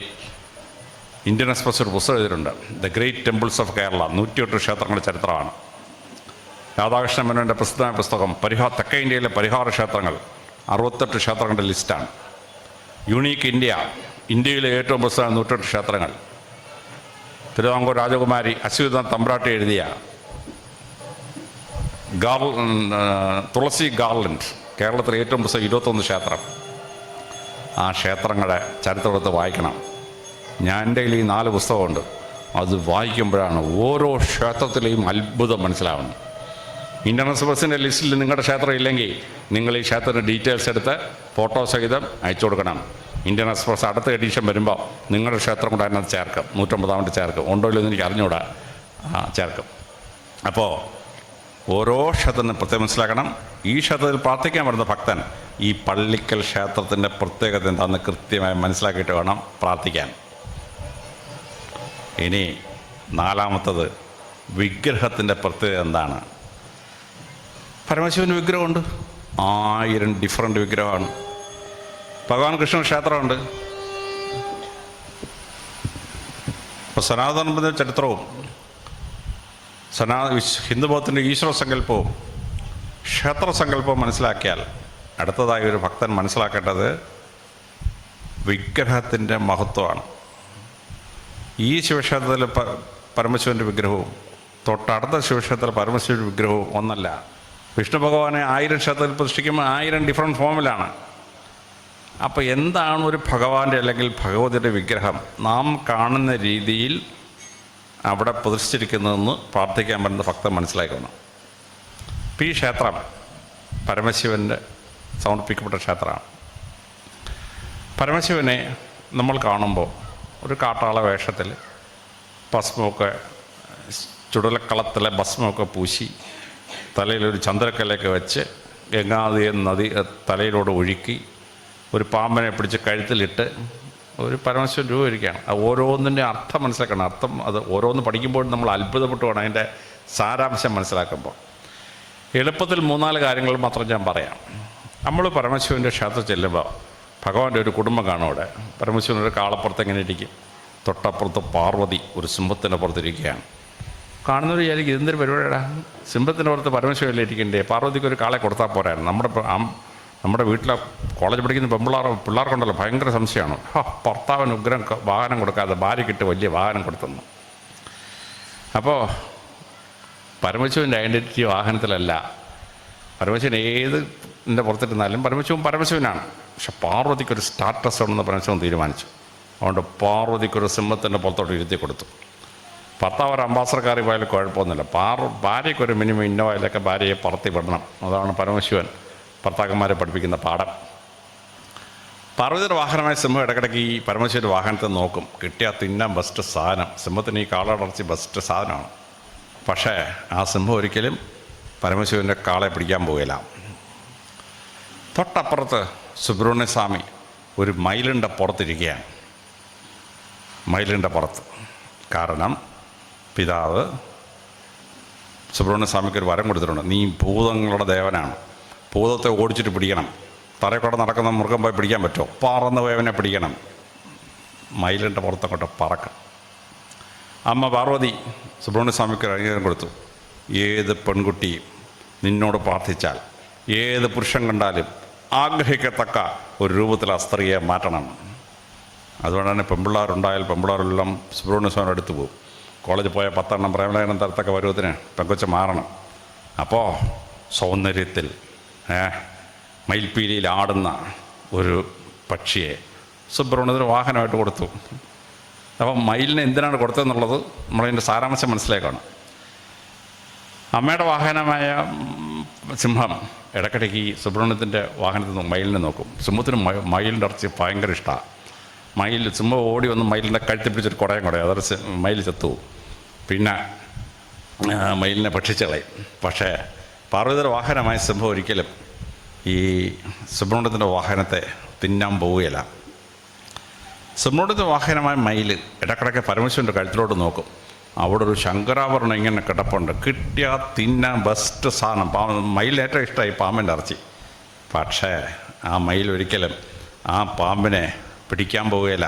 ഇന്ത്യൻ എക്സ്പ്രസ് ഒരു പുസ്തകം എഴുതിയിട്ടുണ്ട്. The great temples of Kerala. 108 ക്ഷേത്രങ്ങളുടെ ചരിത്രമാണ്. രാധാകൃഷ്ണ മേനോൻ്റെ പ്രസിദ്ധമായ പുസ്തകം തെക്കേ ഇന്ത്യയിലെ പരിഹാര ക്ഷേത്രങ്ങൾ 68 ക്ഷേത്രങ്ങളുടെ ലിസ്റ്റാണ്. യുണീക്ക് ഇന്ത്യ, ഇന്ത്യയിലെ ഏറ്റവും പ്രസിദ്ധമായ 108 ക്ഷേത്രങ്ങൾ. തിരുവിതാംകൂർ രാജകുമാരി അശ്വതി തമ്പ്രാട്ടി എഴുതിയ തുളസി ഗാർലൻഡ്, കേരളത്തിലെ ഏറ്റവും പ്രസിദ്ധ 21 ക്ഷേത്രം. ആ ക്ഷേത്രങ്ങളുടെ ചരിത്രത്തെ വായിക്കണം. ഞാൻ എൻ്റെ കയ്യിൽ ഈ 4 പുസ്തകമുണ്ട്. അത് വായിക്കുമ്പോഴാണ് ഓരോ ക്ഷേത്രത്തിലെയും അത്ഭുതം മനസ്സിലാവുന്നത്. ഇന്ത്യൻ എക്സ്പ്രസിൻ്റെ ലിസ്റ്റിൽ നിങ്ങളുടെ ക്ഷേത്രം ഇല്ലെങ്കിൽ നിങ്ങൾ ഈ ക്ഷേത്രത്തിൻ്റെ ഡീറ്റെയിൽസ് എടുത്ത് ഫോട്ടോ സഹിതം അയച്ചു കൊടുക്കണം. ഇന്ത്യൻ എക്സ്പ്രസ് അടുത്ത എഡിഷൻ വരുമ്പോൾ നിങ്ങളുടെ ക്ഷേത്രം കൂടെ അതിനകത്ത് ചേർക്കും. 150 ചേർക്കും. ഉണ്ടോ ഇല്ലെന്ന് എനിക്ക് അറിഞ്ഞുകൂടാ, ചേർക്കും. അപ്പോൾ ഓരോ ക്ഷേത്രത്തിനും പ്രത്യേകം മനസ്സിലാക്കണം. ഈ ക്ഷേത്രത്തിൽ പ്രാർത്ഥിക്കാൻ വരുന്ന ഭക്തൻ ഈ പള്ളിക്കൽ ക്ഷേത്രത്തിൻ്റെ പ്രത്യേകത എന്താണെന്ന് കൃത്യമായി മനസ്സിലാക്കിയിട്ട് വേണം പ്രാർത്ഥിക്കാൻ. ഇനി 4-മത്തത് വിഗ്രഹത്തിൻ്റെ പ്രത്യേകത എന്താണ്? പരമശിവന് വിഗ്രഹമുണ്ട്. 1000 ഡിഫറൻറ്റ് വിഗ്രഹമാണ്. ഭഗവാൻ കൃഷ്ണ ക്ഷേത്രമുണ്ട്. ഇപ്പോൾ സനാതന ചരിത്രവും ഹിന്ദുമതത്തിൻ്റെ ഈശ്വര സങ്കല്പവും ക്ഷേത്രസങ്കല്പവും മനസ്സിലാക്കിയാൽ അടുത്തതായി ഒരു ഭക്തൻ മനസ്സിലാക്കേണ്ടത് വിഗ്രഹത്തിൻ്റെ മഹത്വമാണ്. ഈ ശിവക്ഷേത്രത്തിൽ പരമശിവൻ്റെ വിഗ്രഹവും തൊട്ടടുത്ത ശിവക്ഷേത്രത്തിൽ പരമശിവൻ്റെ വിഗ്രഹവും ഒന്നല്ല. വിഷ്ണു ഭഗവാനെ 1000 ക്ഷേത്രത്തിൽ പ്രതിഷ്ഠിക്കുമ്പോൾ 1000 ഡിഫറൻറ്റ് ഫോമിലാണ്. അപ്പോൾ എന്താണ് ഒരു ഭഗവാന്റെ അല്ലെങ്കിൽ ഭഗവതിയുടെ വിഗ്രഹം നാം കാണുന്ന രീതിയിൽ അവിടെ പ്രതിഷ്ഠിച്ചിരിക്കുന്നതെന്ന് പ്രാർത്ഥിക്കാൻ പറ്റുന്ന ഭക്തൻ മനസ്സിലാക്കണം. ഇപ്പോൾ ഈ ക്ഷേത്രം പരമശിവൻ്റെ സമർപ്പിക്കപ്പെട്ട ക്ഷേത്രമാണ്. പരമശിവനെ നമ്മൾ കാണുമ്പോൾ ഒരു കാട്ടാള വേഷത്തിൽ ഭസ്മമൊക്കെ ചുടലക്കളത്തിലെ ഭസ്മമൊക്കെ പൂശി തലയിലൊരു ചന്ദ്രക്കലയൊക്കെ വെച്ച് നദി തലയിലൂടെ ഒഴുക്കി ഒരു പാമ്പനെ പിടിച്ച് കഴുത്തിലിട്ട് ഒരു പരമശിവൻ രൂപീകരിക്കുകയാണ്. അത് ഓരോന്നിൻ്റെ അർത്ഥം മനസ്സിലാക്കണം. അർത്ഥം അത് ഓരോന്ന് പഠിക്കുമ്പോൾ നമ്മൾ അത്ഭുതപ്പെട്ടു വേണം അതിൻ്റെ സാരാംശം മനസ്സിലാക്കുമ്പോൾ. എളുപ്പത്തിൽ 3-4 കാര്യങ്ങൾ മാത്രം ഞാൻ പറയാം. നമ്മൾ പരമശിവൻ്റെ ക്ഷേത്രത്തിൽ ചെല്ലുമ്പോൾ ഭഗവാന്റെ ഒരു കുടുംബം കാണും. അവിടെ പരമശിവനൊരു കാളപ്പുറത്ത് എങ്ങനെ ഇരിക്കും, തൊട്ടപ്പുറത്ത് പാർവതി ഒരു സിംഹത്തിൻ്റെ പുറത്തിരിക്കുകയാണ്. കാണുന്നവർ വിചാരിക്കും ഇതെന്തൊരു പരിപാടിയുടെ, സിംഹത്തിൻ്റെ പുറത്ത് പരമശിവല്ലേ ഇരിക്കണ്ടേ, പാർവതിക്ക് ഒരു കാളെ കൊടുത്താൽ പോരായിരുന്നു. നമ്മുടെ വീട്ടിലെ കോളേജ് പഠിക്കുന്ന പിള്ളേർക്കുണ്ടല്ലോ ഭയങ്കര സംശയമാണ്. ഭർത്താവിന് ഉഗ്രം വാഹനം കൊടുക്കാതെ ഭാര്യയ്ക്കിട്ട് വലിയ വാഹനം കൊടുത്തെന്ന്. അപ്പോൾ പരമശിവൻ്റെ ഐഡൻറ്റിറ്റി വാഹനത്തിലല്ല. പരമശിവൻ ഏതിൻ്റെ പുറത്തിരുന്നാലും പരമശിവനാണ്. പക്ഷെ പാർവതിക്കൊരു സ്റ്റാറ്റസ് ഉണ്ടെന്ന് പരമശിവൻ തീരുമാനിച്ചു. അതുകൊണ്ട് പാർവതിക്കൊരു സിംഹത്തിൻ്റെ പുറത്തോട്ട് ഇരുത്തി കൊടുത്തു. ഭർത്താവ് ഒരു അംബാസഡർക്കാരി പോയാലും കുഴപ്പമൊന്നുമില്ല. ഭാര്യയ്ക്കൊരു മിനിമം ഇന്നോവയിലൊക്കെ ഭാര്യയെ പറത്തി വിടണം. അതാണ് പരമശിവൻ ഭർത്താക്കന്മാരെ പഠിപ്പിക്കുന്ന പാഠം. പാർവതിയുടെ വാഹനമായ സിംഹം ഇടയ്ക്കിടയ്ക്ക് ഈ പരമശിവൻ്റെ വാഹനത്തിൽ നോക്കും. കിട്ടിയാൽ തിന്നാൻ ബെസ്റ്റ് സാധനം. സിംഹത്തിന് ഈ കാളടർച്ചി ബെസ്റ്റ് സാധനമാണ്. പക്ഷേ ആ സിംഹം ഒരിക്കലും പരമശിവൻ്റെ കാളെ പിടിക്കാൻ പോകില്ല. തൊട്ടപ്പുറത്ത് സുബ്രഹ്മണ്യസ്വാമി ഒരു മയിലിൻ്റെ പുറത്തിരിക്കുകയാണ്. മയിലിൻ്റെ പുറത്ത്. കാരണം പിതാവ് സുബ്രഹ്മണ്യസ്വാമിക്ക് ഒരു വരം കൊടുത്തിട്ടുണ്ട്. നീ ഭൂതങ്ങളുടെ ദേവനാണ്, ഭൂതത്തെ ഓടിച്ചിട്ട് പിടിക്കണം. തറയിൽ നടക്കുന്ന മൃഗം പോയി പിടിക്കാൻ പറ്റുമോ? പറന്ന് വേവനെ പിടിക്കണം. മയിലിൻ്റെ പുറത്തങ്ങോട്ട് പറക്കാം. അമ്മ പാർവതി സുബ്രഹ്മണ്യസ്വാമിക്ക് ഒരു അംഗീകാരം കൊടുത്തു. ഏത് പെൺകുട്ടിയും നിന്നോട് പ്രാർത്ഥിച്ചാൽ ഏത് പുരുഷൻ കണ്ടാലും ആഗ്രഹിക്കത്തക്ക ഒരു രൂപത്തിൽ ആ സ്ത്രീയെ മാറ്റണം. അതുകൊണ്ടാണ് പെൺപിള്ളേരുണ്ടായാൽ പെൺപിള്ളേരെല്ലാം സുബ്രഹ്മണ്യസ്വാമിയുടെ അടുത്ത് പോകും. കോളേജിൽ പോയ 10 എണ്ണം പ്രേമലേഖനം തരത്തക്ക പരുവത്തിന് പെങ്കൊച്ച് മാറണം. അപ്പോൾ സൗന്ദര്യത്തിൽ മയിൽപ്പീലിയിൽ ആടുന്ന ഒരു പക്ഷിയെ സുബ്രഹ്മണ്യത്തിന് വാഹനമായിട്ട് കൊടുത്തു. അപ്പം മയിലിനെ എന്തിനാണ് കൊടുത്തതെന്നുള്ളത് നമ്മളതിൻ്റെ സാരാംശം മനസ്സിലാക്കണം. അമ്മയുടെ വാഹനമായ സിംഹം ഇടയ്ക്കിടയ്ക്ക് ഈ സുബ്രഹ്മണ്യത്തിൻ്റെ വാഹനത്തിൽ നിന്ന് മയിലിനെ നോക്കും. സിംഹത്തിന് മയിലിൻ്റെ ഇറച്ചി ഭയങ്കര ഇഷ്ടമാണ്. സിംഹം ഓടി വന്ന് മയിലിൻ്റെ കഴുത്തി പിടിച്ചൊരു കുടയും അതൊരു മയിൽ ചത്തു. പിന്നെ മയിലിനെ ഭക്ഷിച്ച് കളയും. പക്ഷേ പാർവതിയുടെ വാഹനമായ സിംഹം ഒരിക്കലും ഈ സുബ്രഹ്മണ്യത്തിൻ്റെ വാഹനത്തെ തിന്നാൻ പോവുകയില്ല. സുബ്രഹ്മണ്യത്തിൻ്റെ വാഹനമായ മയിൽ ഇടക്കിടയ്ക്ക് പരമശിവൻ്റെ കഴുത്തിലോട്ട് നോക്കും. അവിടെ ഒരു ശങ്കരാഭരണം ഇങ്ങനെ കിടപ്പുണ്ട്. കിട്ടിയാൽ തിന്നാൻ ബെസ്റ്റ് സാധനം. മയിലിന് ഏറ്റവും ഇഷ്ടമായി പാമ്പിൻ്റെ ഇറച്ചി. പക്ഷേ ആ മയിൽ ഒരിക്കലും ആ പാമ്പിനെ പിടിക്കാൻ പോവുകയില്ല.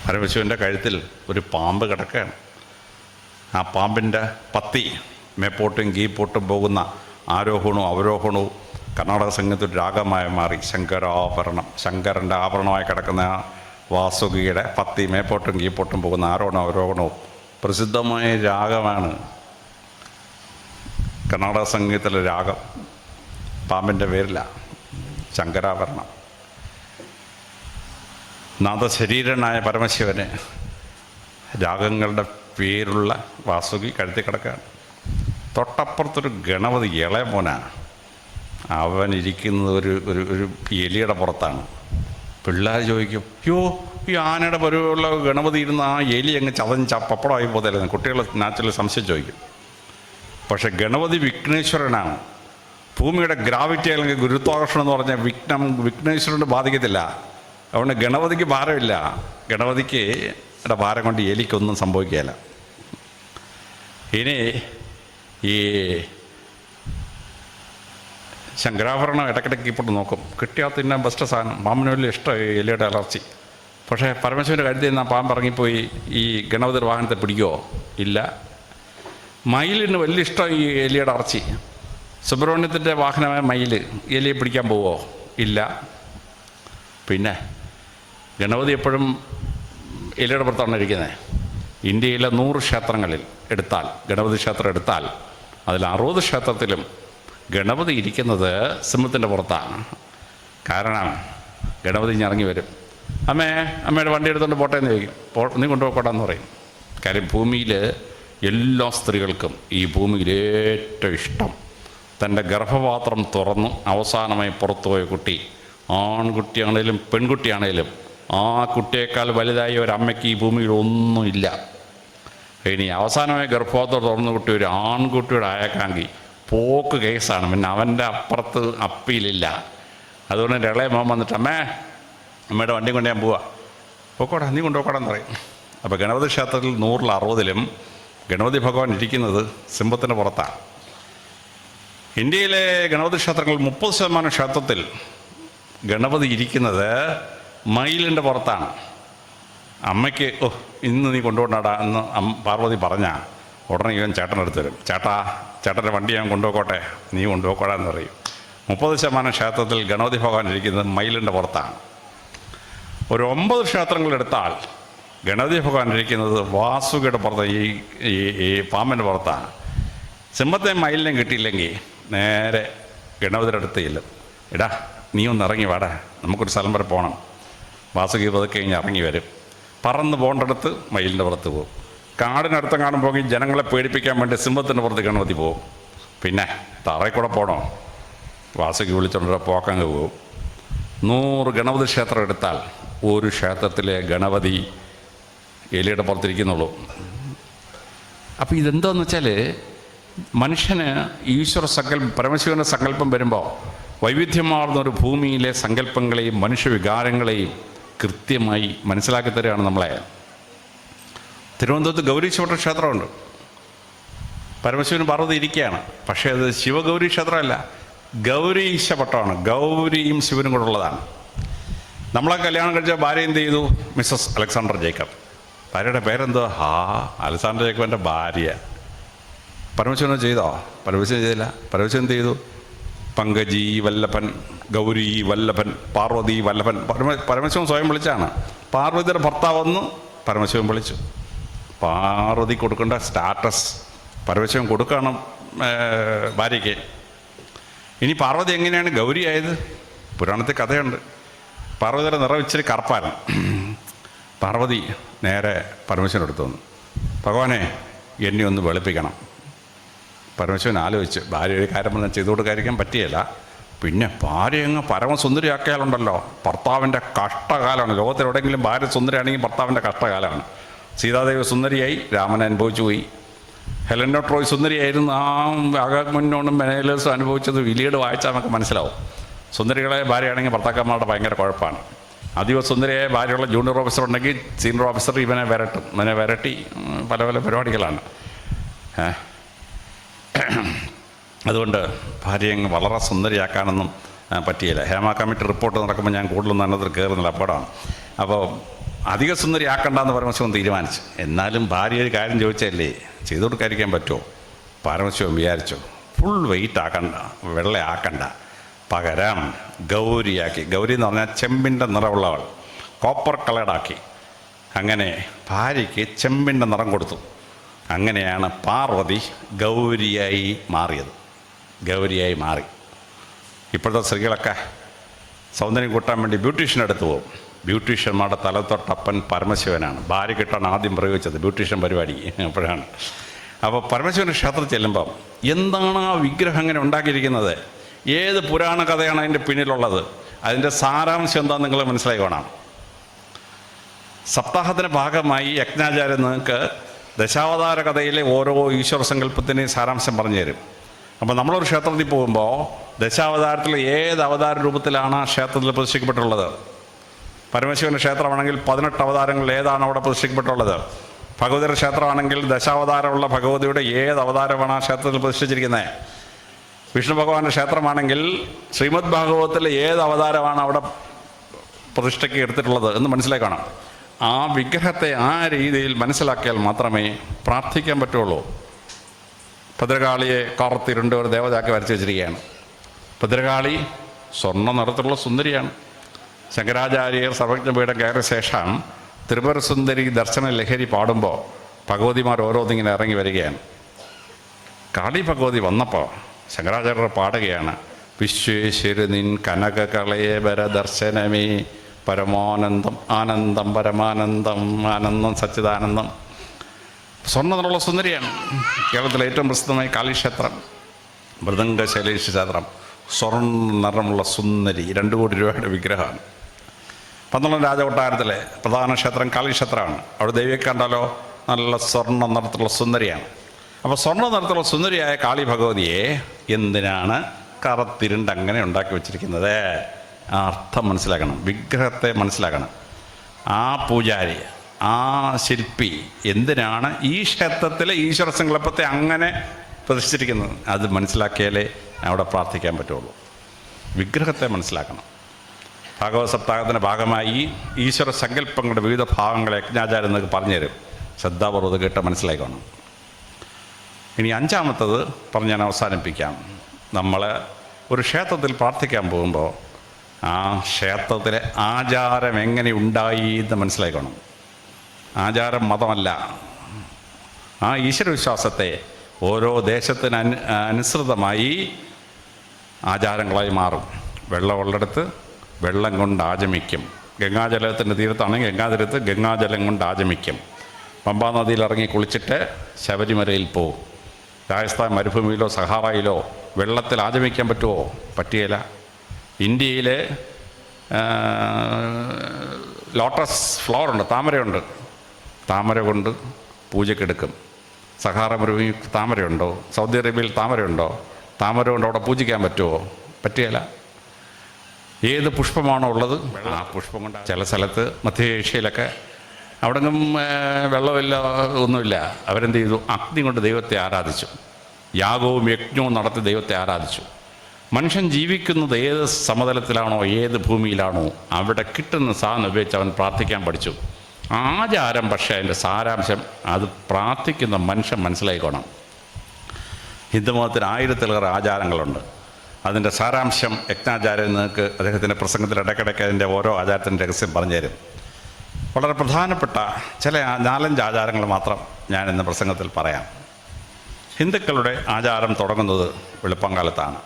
പരമശിവൻ്റെ കഴുത്തിൽ ഒരു പാമ്പ് കിടക്കുകയാണ്. ആ പാമ്പിൻ്റെ പത്തി മേപ്പോട്ടും കീപ്പോട്ടും പോകുന്ന ആരോഹണവും അവരോഹണവും കർണാടക സംഗീതത്തിൽ രാഗമായി മാറി. ശങ്കരാഭരണം, ശങ്കരൻ്റെ ആഭരണമായി കിടക്കുന്ന വാസുകിയുടെ പത്തി മേപ്പോട്ടും കീപ്പോട്ടും പോകുന്ന ആരോഹണവും അവരോഹണവും പ്രസിദ്ധമായ രാഗമാണ്. കർണാടക സംഗീതത്തിലെ രാഗം പാമ്പിൻ്റെ പേരില്ല, ശങ്കരാഭരണം. നാദശരീരനായ പരമശിവന് രാഗങ്ങളുടെ പേരുള്ള വാസുകി കഴുത്തി കിടക്കുകയാണ്. തൊട്ടപ്പുറത്തൊരു ഗണപതി ഇളയ മോനാണ്. അവൻ ഇരിക്കുന്നത് ഒരു എലിയുടെ പുറത്താണ്. പിള്ളേർ ചോദിക്കും, അയ്യോ ഈ ആനയുടെ പരുവമുള്ള ഗണപതി ഇരുന്ന് ആ എലി അങ്ങ് ചതഞ്ഞ് പപ്പടമായി പോകത്തില്ലെന്ന് കുട്ടികൾ നാച്ചുറൽ സംശയം ചോദിക്കും. പക്ഷെ ഗണപതി വിഘ്നേശ്വരനാണ്. ഭൂമിയുടെ ഗ്രാവിറ്റി അല്ലെങ്കിൽ ഗുരുത്വാകർഷണം എന്ന് പറഞ്ഞാൽ വിഘ്നേശ്വരന് ബാധിക്കത്തില്ല. അതുകൊണ്ട് ഗണപതിക്ക് ഭാരമില്ല. ഗണപതിക്ക് ഭാരം കൊണ്ട് എലിക്കൊന്നും സംഭവിക്കുകയില്ല. ഇനി ഈ ശങ്കരാഭരണം ഇടയ്ക്കിടയ്ക്ക് ഇപ്പോൾ നോക്കും. കിട്ടിയാൽ തിന്നാൻ ബെസ്റ്റ് സാധനം. പാമ്പിന് വലിയ ഇഷ്ടമായി എലിയുടെ അലർച്ചി. പക്ഷേ പരമശിവൻ്റെ കഴുത്തിൽ നിന്ന് പാമ്പ് ഇറങ്ങിപ്പോയി ഈ ഗണപതിയുടെ വാഹനത്തെ പിടിക്കുമോ? ഇല്ല. മയിലിന് വലിയ ഇഷ്ടം ഈ എലിയുടെ അറച്ചി. സുബ്രഹ്മണ്യത്തിൻ്റെ വാഹനമായ മയിൽ എലിയെ പിടിക്കാൻ പോവോ? ഇല്ല. പിന്നെ ഗണപതി എപ്പോഴും എലിയുടെ പുറത്താണ് ഇരിക്കുന്നത്. ഇന്ത്യയിലെ 100 ക്ഷേത്രങ്ങളിൽ എടുത്താൽ, ഗണപതി ക്ഷേത്രം എടുത്താൽ അതിൽ 60 ക്ഷേത്രത്തിലും ഗണപതി ഇരിക്കുന്നത് സിംഹത്തിൻ്റെ പുറത്താണ്. കാരണം ഗണപതി ഇറങ്ങി വരും. അമ്മയുടെ വണ്ടി എടുത്തുകൊണ്ട് പോട്ടെ എന്ന് ചോദിക്കും. നീ കൊണ്ടുപോക്കോട്ടെന്ന് പറയും. കാര്യം ഭൂമിയിൽ എല്ലാ സ്ത്രീകൾക്കും ഈ ഭൂമിയിൽ ഏറ്റവും ഇഷ്ടം തൻ്റെ ഗർഭപാത്രം തുറന്നു അവസാനമായി പുറത്തുപോയ കുട്ടി, ആൺകുട്ടിയാണേലും പെൺകുട്ടിയാണേലും ആ കുട്ടിയേക്കാൾ വലുതായ ഒരമ്മയ്ക്ക് ഈ ഭൂമിയിൽ ഒന്നുമില്ല. ഇനി അവസാനമായി ഗർഭപാത്രം തുറന്ന കുട്ടി ഒരു ആൺകുട്ടിയുടെ ആയേക്കാങ്കിൽ പോക്ക് കേസാണ്. പിന്നെ അവൻ്റെ അപ്പുറത്ത് അപ്പീലില്ല. അതുകൊണ്ട് എൻ്റെ ഇളയ മോൻ വന്നിട്ട് അമ്മയുടെ വണ്ടി കൊണ്ട് ഞാൻ പോവാ, പോക്കോടാ നീ കൊണ്ടുപോക്കോടാന്ന് പറയും. അപ്പോൾ ഗണപതി ക്ഷേത്രത്തിൽ 100-ൽ 60-ലും ഗണപതി ഭഗവാൻ ഇരിക്കുന്നത് സിംഹത്തിൻ്റെ പുറത്താണ്. ഇന്ത്യയിലെ ഗണപതി ക്ഷേത്രങ്ങളിൽ 30% ക്ഷേത്രത്തിൽ ഗണപതി ഇരിക്കുന്നത് മയിലിൻ്റെ പുറത്താണ്. അമ്മയ്ക്ക് ഇന്ന് നീ കൊണ്ടുപോകണ്ടാടാ എന്ന് പാർവതി പറഞ്ഞാൽ ഉടനെ ഇവൻ ചേട്ടനെടുത്ത് വരും. ചേട്ടൻ്റെ വണ്ടി ഞാൻ കൊണ്ടുപോക്കോട്ടെ, നീ കൊണ്ടുപോക്കോടാന്ന് പറയും. 30% ക്ഷേത്രത്തിൽ ഗണപതി ഭഗവാൻ ഇരിക്കുന്നത് മയിലിൻ്റെ പുറത്താണ്. ഒരു 9 ക്ഷേത്രങ്ങളെടുത്താൽ ഗണപതി ഭഗവാൻ ഇരിക്കുന്നത് വാസുകിയുടെ പുറത്ത്, ഈ പാമ്പിൻ്റെ പുറത്താണ്. സിംഹത്തെയും മയിലിനെയും കിട്ടിയില്ലെങ്കിൽ നേരെ ഗണപതിയുടെ അടുത്ത് ചെല്ലും. എടാ നീ ഒന്ന് ഇറങ്ങി വാടാ, നമുക്കൊരു സ്ഥലം വരെ പോകണം. വാസുകി പതുക്കെ കഴിഞ്ഞ് ഇറങ്ങി വരും. പറന്ന് പോകേണ്ടടുത്ത് മയിലിൻ്റെ പുറത്ത് പോകും. കാടിനടുത്ത് കാണും പോകി ജനങ്ങളെ പേടിപ്പിക്കാൻ വേണ്ടി സിംഹത്തിൻ്റെ പുറത്ത് ഗണപതി പോകും. പിന്നെ തറയിൽ കൂടെ പോകണോ? വാസുകി വിളിച്ചുകൊണ്ട് പോക്കങ്ങ് പോകും. 100 ഗണപതി ക്ഷേത്രം എടുത്താൽ ഒരു ക്ഷേത്രത്തിലെ ഗണപതി എലിയുടെ പുറത്തിരിക്കുന്നുള്ളൂ. അപ്പോൾ ഇതെന്താണെന്ന് വെച്ചാൽ മനുഷ്യന് പരമശിവൻ്റെ സങ്കല്പം വരുമ്പോൾ വൈവിധ്യമാർന്ന ഒരു ഭൂമിയിലെ സങ്കല്പങ്ങളെയും മനുഷ്യവികാരങ്ങളെയും കൃത്യമായി മനസ്സിലാക്കി തരികയാണ് നമ്മളെ. തിരുവനന്തപുരത്ത് ഗൗരീശ്വര ക്ഷേത്രമുണ്ട്. പരമശിവന് പാർവതി ഇരിക്കുകയാണ്. പക്ഷേ അത് ശിവഗൗരി ക്ഷേത്രമല്ല, ഗൗരീശപട്ടമാണ്. ഗൗരിയും ശിവനും കൂടെ ഉള്ളതാണ്. നമ്മളെ കല്യാണം കഴിച്ച ഭാര്യ എന്ത് ചെയ്തു? മിസ്സസ് അലക്സാണ്ടർ ജേക്കബ്. ഭാര്യയുടെ പേരെന്തോ? അലക്സാണ്ടർ ജേക്കബിൻ്റെ ഭാര്യ. പരമശിവനെ ചെയ്തോ? പരമശിവൻ ചെയ്തില്ല. പരമശിവൻ എന്ത് ചെയ്തു? പങ്കജി വല്ലഭൻ, ഗൗരി വല്ലഭൻ, പാർവതി വല്ലഭൻ. പരമശിവൻ സ്വയം വിളിച്ചാണ്. പാർവതിയുടെ ഭർത്താവെന്ന് പരമശിവൻ വിളിച്ചു. പാർവതി കൊടുക്കേണ്ട സ്റ്റാറ്റസ് പരമശിവൻ കൊടുക്കണം ഭാര്യയ്ക്ക്. ഇനി പാർവതി എങ്ങനെയാണ് ഗൗരി ആയത്? പുരാണത്തിൽ കഥയുണ്ട്. പാർവതിയുടെ നിറം ഇച്ചിരി കറുപ്പായിരുന്നു. പാർവതി നേരെ പരമശിവനെടുത്തു വന്നു, ഭഗവാനെ എന്നെ ഒന്ന് വെളുപ്പിക്കണം. പരമശിവൻ ആലോചിച്ച്, ഭാര്യ ഒരു കാര്യം പറഞ്ഞാൽ ചെയ്തു കൊടുക്കാതിരിക്കാൻ പറ്റിയല്ല. പിന്നെ ഭാര്യ അങ്ങ് പരമസുന്ദരിയാക്കിയാലുണ്ടല്ലോ ഭർത്താവിൻ്റെ കഷ്ടകാലമാണ്. ലോകത്തിലെവിടെയെങ്കിലും ഭാര്യ സുന്ദരിയാണെങ്കിൽ ഭർത്താവിൻ്റെ കഷ്ടകാലമാണ്. സീതാദേവി സുന്ദരിയായി, രാമൻ അനുഭവിച്ചു പോയി. ഹെലൻ ട്രോയ് സുന്ദരിയായിരുന്നു. ആ അഗമുന്നോണും മെനേലേഴ്സും അനുഭവിച്ചത് വിലീഡ് വായിച്ചാൽ നമുക്ക് മനസ്സിലാവും. സുന്ദരികളെ ഭാര്യയാണെങ്കിൽ ഭർത്താക്കന്മാരുടെ ഭയങ്കര കുഴപ്പമാണ്. അധികം സുന്ദരിയായ ഭാര്യയുള്ള ജൂനിയർ ഓഫീസർ ഉണ്ടെങ്കിൽ സീനിയർ ഓഫീസർ ഇവനെ വിരട്ടി പല പല പരിപാടികളാണ്. അതുകൊണ്ട് ഭാര്യയെ വളരെ സുന്ദരിയാക്കാനൊന്നും പറ്റിയില്ല. ഹേമ കമ്മിറ്റി റിപ്പോർട്ട് നടക്കുമ്പോൾ ഞാൻ കൂടുതലൊന്നും അതിനകത്ത് കയറുന്നില്ല, അപ്പോഴാണ്. അപ്പോൾ അധിക സുന്ദരിയാക്കണ്ടെന്ന് പരമശിവൻ തീരുമാനിച്ചു. എന്നാലും ഭാര്യ ഒരു കാര്യം ചോദിച്ചല്ലേ, ചെയ്തു കൊടുക്കാതിരിക്കാൻ പറ്റുമോ? പരമശിവൻ വിചാരിച്ചു, ഫുൾ വെയിറ്റ് ആക്കണ്ട, വെള്ളയാക്കണ്ട, പകരം ഗൗരിയാക്കി. ഗൗരി എന്ന് പറഞ്ഞാൽ ചെമ്പിൻ്റെ നിറമുള്ളവൾ, കോപ്പർ കളേർഡാക്കി. അങ്ങനെ ഭാര്യയ്ക്ക് ചെമ്പിൻ്റെ നിറം കൊടുത്തു. അങ്ങനെയാണ് പാർവതി ഗൗരിയായി മാറിയത്. ഗൗരിയായി മാറി. ഇപ്പോഴത്തെ സ്ത്രീകളൊക്കെ സൗന്ദര്യം കൂട്ടാൻ വേണ്ടി ബ്യൂട്ടീഷ്യൻ എടുത്തു പോകും. ബ്യൂട്ടീഷ്യന്മാരുടെ തലത്തൊട്ടപ്പൻ പരമശിവനാണ്. ഭാര്യ കിട്ടാണ് ആദ്യം പ്രയോഗിച്ചത് ബ്യൂട്ടീഷ്യൻ പരിപാടി അപ്പോഴാണ്. അപ്പോൾ പരമശിവൻ്റെ ക്ഷേത്രത്തിൽ ചെല്ലുമ്പം എന്താണ് ആ വിഗ്രഹം അങ്ങനെ ഉണ്ടാക്കിയിരിക്കുന്നത്, ഏത് പുരാണ കഥയാണ് അതിൻ്റെ പിന്നിലുള്ളത്, അതിൻ്റെ സാരാംശം എന്താണെന്ന് നിങ്ങൾ മനസ്സിലാക്കണം. സപ്താഹത്തിൻ്റെ ഭാഗമായി യജ്ഞാചാര്യൻ നിങ്ങൾക്ക് ദശാവതാര കഥയിലെ ഓരോ ഈശ്വര സങ്കല്പത്തിൻ്റെയും സാരാംശം പറഞ്ഞു തരും. അപ്പോൾ നമ്മളൊരു ക്ഷേത്രത്തിൽ പോകുമ്പോൾ ദശാവതാരത്തിൽ ഏത് അവതാര രൂപത്തിലാണ് ആ ക്ഷേത്രത്തിൽ പ്രതിഷ്ഠിക്കപ്പെട്ടുള്ളത്. പരമശിവൻ്റെ ക്ഷേത്രമാണെങ്കിൽ 18 അവതാരങ്ങളിൽ ഏതാണ് അവിടെ പ്രതിഷ്ഠിക്കപ്പെട്ടുള്ളത്. ഭഗവതിയുടെ ക്ഷേത്രമാണെങ്കിൽ ദശാവതാരമുള്ള ഭഗവതിയുടെ ഏത് അവതാരമാണ് ആ ക്ഷേത്രത്തിൽ പ്രതിഷ്ഠിച്ചിരിക്കുന്നത്. വിഷ്ണു ഭഗവാന്റെ ക്ഷേത്രമാണെങ്കിൽ ശ്രീമദ് ഭാഗവതത്തിലെ ഏത് അവതാരമാണ് അവിടെ പ്രതിഷ്ഠയ്ക്ക് എടുത്തിട്ടുള്ളത് എന്ന് മനസ്സിലാക്കണം. ആ വിഗ്രഹത്തെ ആ രീതിയിൽ മനസ്സിലാക്കിയാൽ മാത്രമേ പ്രാർത്ഥിക്കാൻ പറ്റുള്ളൂ. ഭദ്രകാളിയെ കറുത്തിരുണ്ട് ഒരു ദേവതയാക്കി വരച്ച് വെച്ചിരിക്കുകയാണ്. ഭദ്രകാളി സ്വർണ്ണ നിറത്തിലുള്ള സുന്ദരിയാണ്. ശങ്കരാചാര്യർ സർവജ്ഞപീഠം കയറിയ ശേഷം ത്രിപുര സുന്ദരി ദർശന ലഹരി പാടുമ്പോൾ ഭഗവതിമാർ ഓരോന്നിങ്ങനെ ഇറങ്ങി വരികയാണ്. കാളി ഭഗവതി വന്നപ്പോൾ ശങ്കരാചാര്യർ പാടുകയാണ്, വിശ്വേശ്വര നിൻ കനകകളേബര ദർശനമേ പരമാനന്ദം ആനന്ദം പരമാനന്ദം ആനന്ദം സച്ചിദാനന്ദം. സ്വർണ്ണ നിറമുള്ള സുന്ദരിയാണ്. കേരളത്തിലെ ഏറ്റവും പ്രസിദ്ധമായ കാളിക്ഷേത്രം, മൃദംഗശൈലേശ ക്ഷേത്രം, സ്വർണ്ണ നിറമുള്ള സുന്ദരി, 2 കോടി രൂപയുടെ വിഗ്രഹമാണ്. 12 രാജകൊട്ടാരത്തിലെ പ്രധാന ക്ഷേത്രം കാളിക്ഷേത്രമാണ്. അവിടെ ദേവിയെ കണ്ടാലോ നല്ല സ്വർണ്ണ നിറത്തിലുള്ള സുന്ദരിയാണ്. അപ്പോൾ സ്വർണ്ണ നിറത്തിലുള്ള സുന്ദരിയായ കാളി ഭഗവതിയെ എന്തിനാണ് കറുത്തിരുണ്ട് അങ്ങനെ ഉണ്ടാക്കി വെച്ചിരിക്കുന്നത്? ആ അർത്ഥം മനസ്സിലാക്കണം, വിഗ്രഹത്തെ മനസ്സിലാക്കണം. ആ പൂജാരി, ആ ശില്പി എന്തിനാണ് ഈ ക്ഷേത്രത്തിലെ ഈശ്വര സങ്കല്പത്തെ അങ്ങനെ പ്രതിഷ്ഠിച്ചിരിക്കുന്നത് അത് മനസ്സിലാക്കിയാലേ അവിടെ പ്രാർത്ഥിക്കാൻ പറ്റുള്ളൂ. വിഗ്രഹത്തെ മനസ്സിലാക്കണം. ഭാഗവത സപ്താഹത്തിൻ്റെ ഭാഗമായി ഈശ്വര സങ്കല്പങ്ങളുടെ വിവിധ ഭാഗങ്ങളെ യജ്ഞാചാര്യൻ എന്നൊക്കെ പറഞ്ഞുതരും. ശ്രദ്ധാപൂർവ്വം കേട്ട് മനസ്സിലാക്കണം. ഇനി 5ാമത്തത് പറഞ്ഞ് ഞാൻ അവസാനിപ്പിക്കാം. നമ്മൾ ഒരു ക്ഷേത്രത്തിൽ പ്രാർത്ഥിക്കാൻ പോകുമ്പോൾ ആ ക്ഷേത്രത്തിലെ ആചാരം എങ്ങനെ ഉണ്ടായി എന്ന് മനസ്സിലാക്കണം. ആചാരം മതമല്ല. ആ ഈശ്വരവിശ്വാസത്തെ ഓരോ ദേശത്തിന് അനുസൃതമായി ആചാരങ്ങളായി മാറും. വെള്ളമുള്ളിടത്ത് വെള്ളം കൊണ്ട് ആചമിക്കും. ഗംഗാജലത്തിൻ്റെ തീരത്താണെങ്കിൽ ഗംഗാതീരത്ത് ഗംഗാജലം കൊണ്ട് ആചമിക്കും. പമ്പാ നദിയിൽ ഇറങ്ങി കുളിച്ചിട്ട് ശബരിമലയിൽ പോവും. രാജസ്ഥാൻ മരുഭൂമിയിലോ സഹാറയിലോ വെള്ളത്തിൽ ആചമിക്കാൻ പറ്റുമോ? പറ്റിയില്ല. ഇന്ത്യയിൽ ലോട്ടസ് ഫ്ലവർ ഉണ്ട്, താമരയുണ്ട്. താമര കൊണ്ട് പൂജക്കെടുക്കും. സഹാറ മരുഭൂമി താമരയുണ്ടോ? സൗദി അറേബ്യയിൽ താമരയുണ്ടോ? താമര കൊണ്ട് അവിടെ പൂജിക്കാൻ പറ്റുമോ? പറ്റിയല്ല. ഏത് പുഷ്പമാണോ ഉള്ളത് ആ പുഷ്പം കൊണ്ട്. ചില സ്ഥലത്ത് മധ്യ ഏഷ്യയിലൊക്കെ അവിടെങ്ങും വെള്ളമില്ല, ഒന്നുമില്ല. അവരെന്ത് ചെയ്തു? അഗ്നി കൊണ്ട് ദൈവത്തെ ആരാധിച്ചു. യാഗവും യജ്ഞവും നടത്തി ദൈവത്തെ ആരാധിച്ചു. മനുഷ്യൻ ജീവിക്കുന്നത് ഏത് സമതലത്തിലാണോ, ഏത് ഭൂമിയിലാണോ അവിടെ കിട്ടുന്ന സാധനം ഉപയോഗിച്ച് അവൻ പ്രാർത്ഥിക്കാൻ പഠിച്ചു. ആചാരം പക്ഷേ അതിൻ്റെ സാരാംശം അത് പ്രാർത്ഥിക്കുന്ന മനുഷ്യൻ മനസ്സിലായിക്കോണം. ഹിന്ദുമതത്തിന് 1000-ലേറെ ആചാരങ്ങളുണ്ട്. അതിൻ്റെ സാരാംശം യജ്ഞാചാര്യൻ നിങ്ങൾക്ക് അദ്ദേഹത്തിൻ്റെ പ്രസംഗത്തിൽ ഇടയ്ക്കിടയ്ക്ക് അതിൻ്റെ ഓരോ ആചാരത്തിൻ്റെ രഹസ്യം പറഞ്ഞുതരും. വളരെ പ്രധാനപ്പെട്ട ചില 4-5 ആചാരങ്ങൾ മാത്രം ഞാൻ ഇന്ന് പ്രസംഗത്തിൽ പറയാം. ഹിന്ദുക്കളുടെ ആചാരം തുടങ്ങുന്നത് വെളുപ്പംകാലത്താണ്.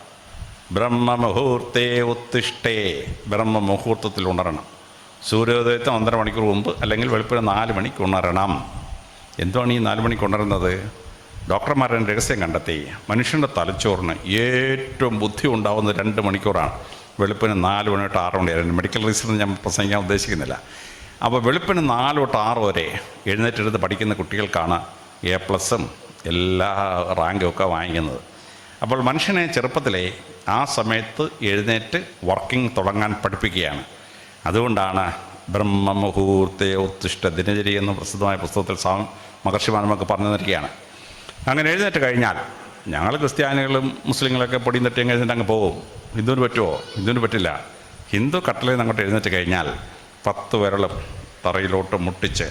ബ്രഹ്മമുഹൂർത്തേ ഉത്തിഷ്ഠേ, ബ്രഹ്മമുഹൂർത്തത്തിൽ ഉണരണം. സൂര്യോദയത്തിന് 1.5 മണിക്കൂർ മുമ്പ് അല്ലെങ്കിൽ വെളുപ്പിന് 4 മണിക്ക് ഉണരണം. എന്തുവാണ് ഈ 4 മണിക്ക് ഉണരുന്നത്? ഡോക്ടർമാരുടെ രഹസ്യം കണ്ടെത്തി മനുഷ്യൻ്റെ തലച്ചോറിന് ഏറ്റവും ബുദ്ധി ഉണ്ടാകുന്നത് 2 മണിക്കൂറാണ്. വെളുപ്പിന് 4 മണി തൊട്ട് 6 മണി വരെ. മെഡിക്കൽ റീസൺ ഞാൻ പ്രസംഗിക്കാൻ ഉദ്ദേശിക്കുന്നില്ല. അപ്പോൾ വെളുപ്പിന് 4 തൊട്ട് 6 വരെ എഴുന്നേറ്റെടുത്ത് പഠിക്കുന്ന കുട്ടികൾക്കാണ് A+ എല്ലാ റാങ്കും ഒക്കെ വാങ്ങിക്കുന്നത്. അപ്പോൾ മനുഷ്യനെ ചെറുപ്പത്തിലെ ആ സമയത്ത് എഴുന്നേറ്റ് വർക്കിംഗ് തുടങ്ങാൻ പഠിപ്പിക്കുകയാണ്. അതുകൊണ്ടാണ് ബ്രഹ്മമുഹൂർത്തെ ഉത്തിഷ്ഠ ദിനചര്യ എന്ന പ്രസിദ്ധമായ പുസ്തകത്തിൽ മഹർഷിമാർ നമുക്ക് പറഞ്ഞു തന്നിരിക്കുകയാണ്. അങ്ങനെ എഴുന്നേറ്റ് കഴിഞ്ഞാൽ ഞങ്ങൾ ക്രിസ്ത്യാനികളും മുസ്ലിങ്ങളൊക്കെ പൊടിയും തട്ടി എഴുന്നേറ്റ് അങ്ങ് പോകും. ഹിന്ദുവിന് പറ്റുമോ? ഹിന്ദുവിന് പറ്റില്ല. ഹിന്ദു കട്ടലയിൽ നിന്ന് അങ്ങോട്ട് എഴുന്നേറ്റ് കഴിഞ്ഞാൽ 10 വിരലും തറയിലോട്ട് മുട്ടിച്ച്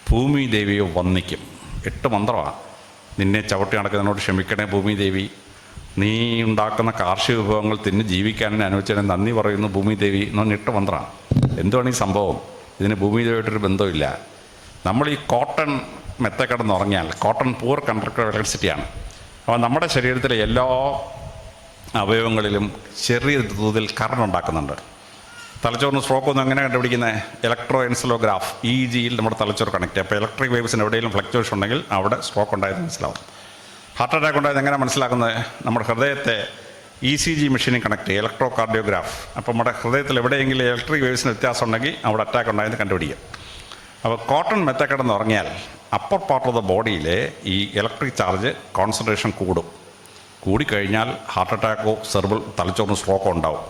ഭൂമി ദേവിയെ വന്ദിക്കും. 8 മന്ത്രമാണ്. നിന്നെ ചവിട്ടി നടക്കുന്നതിനോട് ക്ഷമിക്കണേ ഭൂമി ദേവി, നീ ഉണ്ടാക്കുന്ന കാർഷിക വിഭവങ്ങൾ തിന്ന് ജീവിക്കാൻ അനുവദിച്ചതിന് നന്ദി പറയുന്നു ഭൂമി ദേവി എന്ന് പറഞ്ഞ 8 മന്ത്രമാണ്. എന്തുവാണ് ഈ സംഭവം? ഇതിന് ഭൂമി ദേവിയായിട്ടൊരു ബന്ധമില്ല. നമ്മൾ ഈ കോട്ടൺ മെത്ത കിടന്നുറങ്ങിയാൽ, കോട്ടൺ പൂർ കണ്ടക്ടർ ഇലക്ട്രിസിറ്റിയാണ്. അപ്പോൾ നമ്മുടെ ശരീരത്തിലെ എല്ലാ അവയവങ്ങളിലും ചെറിയ തോതിൽ കറണ്ട് ഉണ്ടാക്കുന്നുണ്ട്. തലച്ചോറിന് സ്ട്രോക്ക് ഒന്നും എങ്ങനെ കണ്ടുപിടിക്കുന്നത്? ഇലക്ട്രോ എൻസലോഗ്രാഫ് EEGയിൽ നമ്മുടെ തലച്ചോറ് കണക്ട് ചെയ്യും. അപ്പോൾ ഇലക്ട്രിക് വേവ്സിന് എവിടെയെങ്കിലും ഫ്ലക്ച്വേഷൻ ഉണ്ടെങ്കിൽ അവിടെ സ്ട്രോക്ക് ഉണ്ടായത് മനസ്സിലാവും. ഹാർട്ട് അറ്റാക്ക് ഉണ്ടായത് എങ്ങനെ മനസ്സിലാക്കുന്നത്? നമ്മുടെ ഹൃദയത്തെ ECG മെഷീനിൽ കണക്ട് ചെയ്യും, ഇലക്ട്രോ കാർഡിയോഗ്രാഫ്. അപ്പോൾ നമ്മുടെ ഹൃദയത്തിൽ എവിടെയെങ്കിലും ഇലക്ട്രിക് വേവ്സിന് വ്യത്യാസം ഉണ്ടെങ്കിൽ അവിടെ അറ്റാക്ക് ഉണ്ടായെന്ന് കണ്ടുപിടിക്കും. അപ്പോൾ കോട്ടൺ മെത്ത കിടന്ന് ഉറങ്ങിയാൽ അപ്പർ പാർട്ട് ഓഫ് ദ ബോഡിയിലെ ഈ ഇലക്ട്രിക് ചാർജ് കോൺസെൻട്രേഷൻ കൂടിക്കഴിഞ്ഞാൽ ഹാർട്ട് അറ്റാക്കോ തലച്ചോറിന് സ്ട്രോക്കോ ഉണ്ടാവും.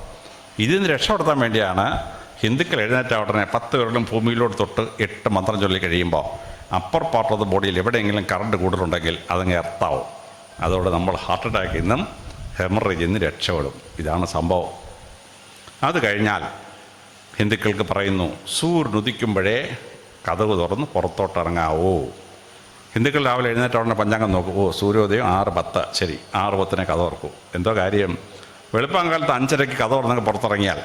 ഇതിന് രക്ഷപ്പെടുത്താൻ വേണ്ടിയാണ് ഹിന്ദുക്കൾ എഴുന്നേറ്റ ഉടനെ 10 വിരലും ഭൂമിയിലോട്ട് തൊട്ട് 8 മന്ത്രം ചൊല്ലി കഴിയുമ്പോൾ അപ്പർ പാർട്ട് ഓഫ് ദ ബോഡിയിൽ എവിടെയെങ്കിലും കറണ്ട് കൂടുതലുണ്ടെങ്കിൽ അതങ്ങ് എർത്താവും. അതോടെ നമ്മൾ ഹാർട്ട് അറ്റാക്കിൽ നിന്നും ഹെമറേജിൽ നിന്ന് രക്ഷപ്പെടും. ഇതാണ് സംഭവം. അത് കഴിഞ്ഞാൽ ഹിന്ദുക്കൾക്ക് പറയുന്നു, സൂര്യൻ ഉദിക്കുമ്പോഴേ കതവ് തുറന്ന് പുറത്തോട്ട് ഇറങ്ങാവോ. ഹിന്ദുക്കൾ രാവിലെ എഴുന്നേറ്റ ഉടനെ പഞ്ചാംഗം നോക്കും. സൂര്യോദയം 6:10, ശരി 6:10 കഥ തുറക്കും. എന്തോ കാര്യം? വെളുപ്പാങ്കാലത്ത് 5:30 കഥ തുറന്നൊക്കെ പുറത്തിറങ്ങിയാൽ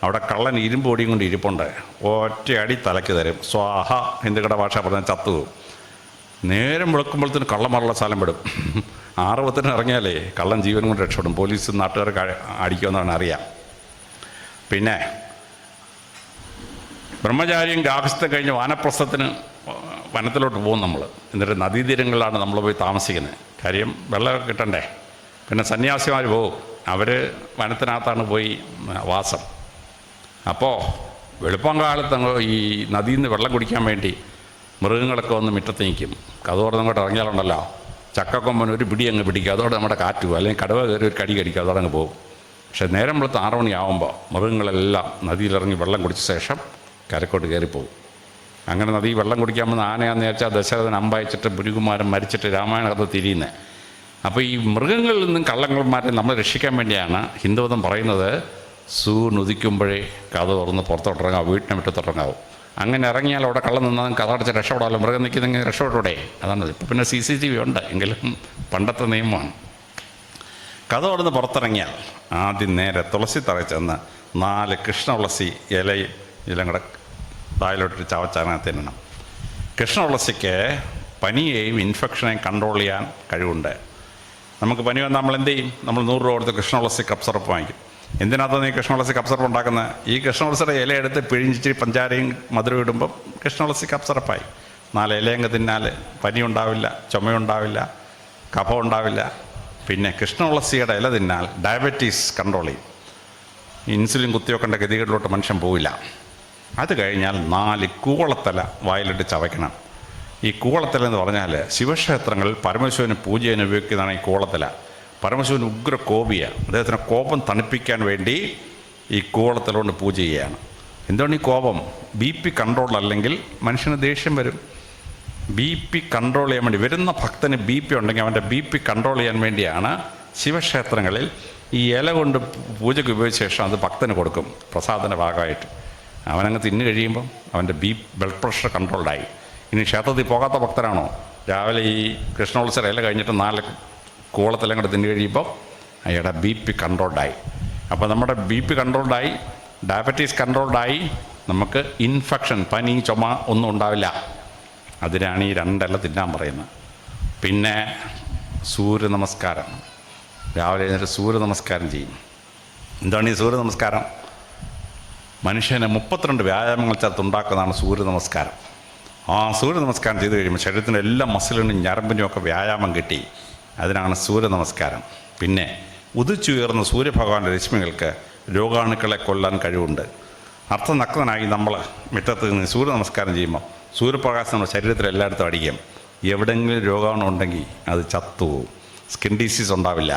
അവിടെ കള്ളൻ ഇരുമ്പ് പൊടിയും കൊണ്ട് ഇരിപ്പുണ്ട്. ഒറ്റയടി തലയ്ക്ക് തരും. സ്വാഹ, ഹിന്ദുക്കളുടെ ഭാഷ പറഞ്ഞാൽ ചത്തുപോകും. നേരം വെളുക്കുമ്പോഴത്തേന് കള്ളന്മാരുള്ള സ്ഥലം വിടും. 6:10 ഇറങ്ങിയാലേ കള്ളൻ ജീവൻ കൊണ്ട് രക്ഷപ്പെടും. പോലീസ് നാട്ടുകാർക്ക് അടിക്കുമെന്നാണ് അറിയാം. പിന്നെ ബ്രഹ്മചാരിയും ഗാർഹസ്ഥ്യം കഴിഞ്ഞ് വാനപ്രസ്ഥത്തിന് വനത്തിലോട്ട് പോകും നമ്മൾ. എന്നിട്ട് നദീതീരങ്ങളിലാണ് നമ്മൾ പോയി താമസിക്കുന്നത്. കാര്യം വെള്ളം കിട്ടണ്ടേ. പിന്നെ സന്യാസിമാർ പോകും. അവർ വനത്തിനകത്താണ് പോയി വാസം. അപ്പോൾ വെളുപ്പംകാലത്ത് ഈ നദിയിൽ നിന്ന് വെള്ളം കുടിക്കാൻ വേണ്ടി മൃഗങ്ങളൊക്കെ വന്ന് മുറ്റത്ത് നിൽക്കും. കതോടെ അങ്ങോട്ട് ഇറങ്ങിയാലുണ്ടല്ലോ, ചക്കക്കൊമ്പൻ ഒരു പിടി അങ്ങ് പിടിക്കും. അതോടെ നമ്മുടെ കാറ്റ് പോകും. അല്ലെങ്കിൽ കടുവ കയറി ഒരു കടി കടിക്കും. അതോടെ അങ്ങ് പോകും. പക്ഷേ നേരം വെളുത്ത് 6 മണിയാവുമ്പോൾ മൃഗങ്ങളെല്ലാം നദിയിലിറങ്ങി വെള്ളം കുടിച്ച ശേഷം കരക്കോട്ട് കയറിപ്പോകും. അങ്ങനെ നദി വെള്ളം കുടിക്കാമെന്ന് ആനയാന്ന് വെച്ചാൽ ദശരഥൻ അമ്പയച്ചിട്ട് പുരുകുമാരൻ മരിച്ചിട്ട് രാമായണ കഥ തിരിയുന്നത്. അപ്പോൾ ഈ മൃഗങ്ങളിൽ നിന്നും കള്ളന്മാരെ നമ്മൾ രക്ഷിക്കാൻ വേണ്ടിയാണ് ഹിന്ദുമതം പറയുന്നത്, സൂര്യൻ ഉദിക്കുമ്പോഴേ കഥ തുറന്ന് പുറത്തോട്ടിറങ്ങാവും, വീട്ടിനെ മുറ്റത്തോട്ടിറങ്ങാവും. അങ്ങനെ ഇറങ്ങിയാൽ അവിടെ കള്ളം നിന്നാൽ കഥ അടച്ച് രക്ഷപ്പെടാമല്ലോ. മൃഗം നിൽക്കുന്നെങ്കിൽ രക്ഷപ്പെട്ടൂടെ? അതാണ്. ഇപ്പോൾ പിന്നെ CCTV ഉണ്ട്, എങ്കിലും പണ്ടത്തെ നിയമമാണ്. കഥ തുറന്ന് പുറത്തിറങ്ങിയാൽ ആദ്യം നേരെ തുളസി തറയിൽ ചെന്ന് 4 കൃഷ്ണ തുളസി ഇലയും ഇതിലും കൂടെ തായിലോട്ട് ചവച്ചതിനകത്ത് തിന്നണം. കൃഷ്ണ തുളസിക്ക് പനിയെയും ഇൻഫെക്ഷനെയും കൺട്രോൾ ചെയ്യാൻ കഴിവുണ്ട്. നമുക്ക് പനി വന്നാൽ നമ്മൾ എന്ത് ചെയ്യും? നമ്മൾ 100 രൂപ കൊടുത്ത് കൃഷ്ണ തുളസി കപ്പ് സിറപ്പ് വാങ്ങിക്കും. എന്തിനകത്താണ് ഈ കൃഷ്ണ തുളസി കപ്പ് സിറപ്പ് ഉണ്ടാക്കുന്നത്? ഈ കൃഷ്ണ തുളസിയുടെ ഇല എടുത്ത് പിഴിഞ്ഞിട്ട് പഞ്ചാരയും മധുരം ഇടുമ്പം കൃഷ്ണ തുളസി കപ്പ് സിറപ്പായി. 4 ഇലയങ്ങ് തിന്നാൽ പനി ഉണ്ടാവില്ല, ചുമയുണ്ടാവില്ല, കഫം ഉണ്ടാവില്ല. പിന്നെ കൃഷ്ണ തുളസിയുടെ ഇല തിന്നാൽ ഡയബറ്റീസ് കൺട്രോൾ ചെയ്യും. ഇൻസുലിൻ കുത്തിവെക്കേണ്ട ഗതികളിലോട്ട് മനുഷ്യൻ പോവില്ല. അത് കഴിഞ്ഞാൽ 4 കൂവളത്തല വായിലിട്ട് ചവയ്ക്കണം. ഈ കൂവളത്തല എന്ന് പറഞ്ഞാൽ ശിവക്ഷേത്രങ്ങളിൽ പരമശിവന് പൂജ ചെയ്യാൻ ഉപയോഗിക്കുന്നതാണ് ഈ കൂവളത്തല. പരമശിവൻ ഉഗ്ര കോപിയാണ്. അദ്ദേഹത്തിന് കോപം തണുപ്പിക്കാൻ വേണ്ടി ഈ കൂവളത്തല കൊണ്ട് പൂജ ചെയ്യുകയാണ്. എന്താണ് ഈ കോപം? BP കൺട്രോൾ അല്ലെങ്കിൽ മനുഷ്യന് ദേഷ്യം വരും. BP കൺട്രോൾ ചെയ്യാൻ വേണ്ടി, വരുന്ന ഭക്തന് BP ഉണ്ടെങ്കിൽ അവൻ്റെ BP കൺട്രോൾ ചെയ്യാൻ വേണ്ടിയാണ് ശിവക്ഷേത്രങ്ങളിൽ ഈ ഇല കൊണ്ട് പൂജയ്ക്ക് ഉപയോഗിച്ച ശേഷം അത് ഭക്തന് കൊടുക്കും പ്രസാദത്തിൻ്റെ ഭാഗമായിട്ട്. അവനങ്ങ് തിന്നു കഴിയുമ്പം അവൻ്റെ ബ്ലഡ് പ്രഷർ കൺട്രോൾഡായി. ഇനി ക്ഷേത്രത്തിൽ പോകാത്ത ഭക്തരാണോ, രാവിലെ ഈ കൃഷ്ണോത്സവ ഇല കഴിഞ്ഞിട്ട് 4 കൂവളത്തെല്ലാം കൂടെ തിന്നു കഴിയുമ്പോൾ അയാളുടെ BP കൺട്രോൾഡായി. അപ്പോൾ നമ്മുടെ BP കൺട്രോൾഡായി, ഡയബറ്റീസ് കൺട്രോൾഡായി, നമുക്ക് ഇൻഫെക്ഷൻ, പനി, ചുമ ഒന്നും ഉണ്ടാവില്ല. അതിനാണ് ഈ 2 ഇല തിന്നാൻ പറയുന്നത്. പിന്നെ സൂര്യ നമസ്കാരം, രാവിലെ എഴുന്നേറ്റ് സൂര്യ നമസ്കാരം ചെയ്യും. എന്താണ് ഈ സൂര്യ നമസ്കാരം? മനുഷ്യനെ 32 വ്യായാമങ്ങൾ ചേർത്തുണ്ടാക്കുന്നതാണ് സൂര്യ നമസ്കാരം. സൂര്യ നമസ്കാരം ചെയ്ത് കഴിയുമ്പോൾ ശരീരത്തിൻ്റെ എല്ലാ മസിലിനും ഞരമ്പിനും ഒക്കെ വ്യായാമം കിട്ടി. അതിനാണ് സൂര്യ നമസ്കാരം. പിന്നെ ഉദിച്ചുയർന്ന സൂര്യഭഗവാന്റെ രശ്മികൾക്ക് രോഗാണുക്കളെ കൊല്ലാൻ കഴിവുണ്ട്. അർത്ഥനഗ്നനായി നമ്മൾ മുറ്റത്ത് നിന്ന് സൂര്യ നമസ്കാരം ചെയ്യുമ്പോൾ സൂര്യപ്രകാശം നമ്മുടെ ശരീരത്തിൽ എല്ലായിടത്തും അടിക്കും. എവിടെയെങ്കിലും രോഗാണു ഉണ്ടെങ്കിൽ അത് ചത്തുപോകും, സ്കിൻ ഡിസീസ് ഉണ്ടാവില്ല.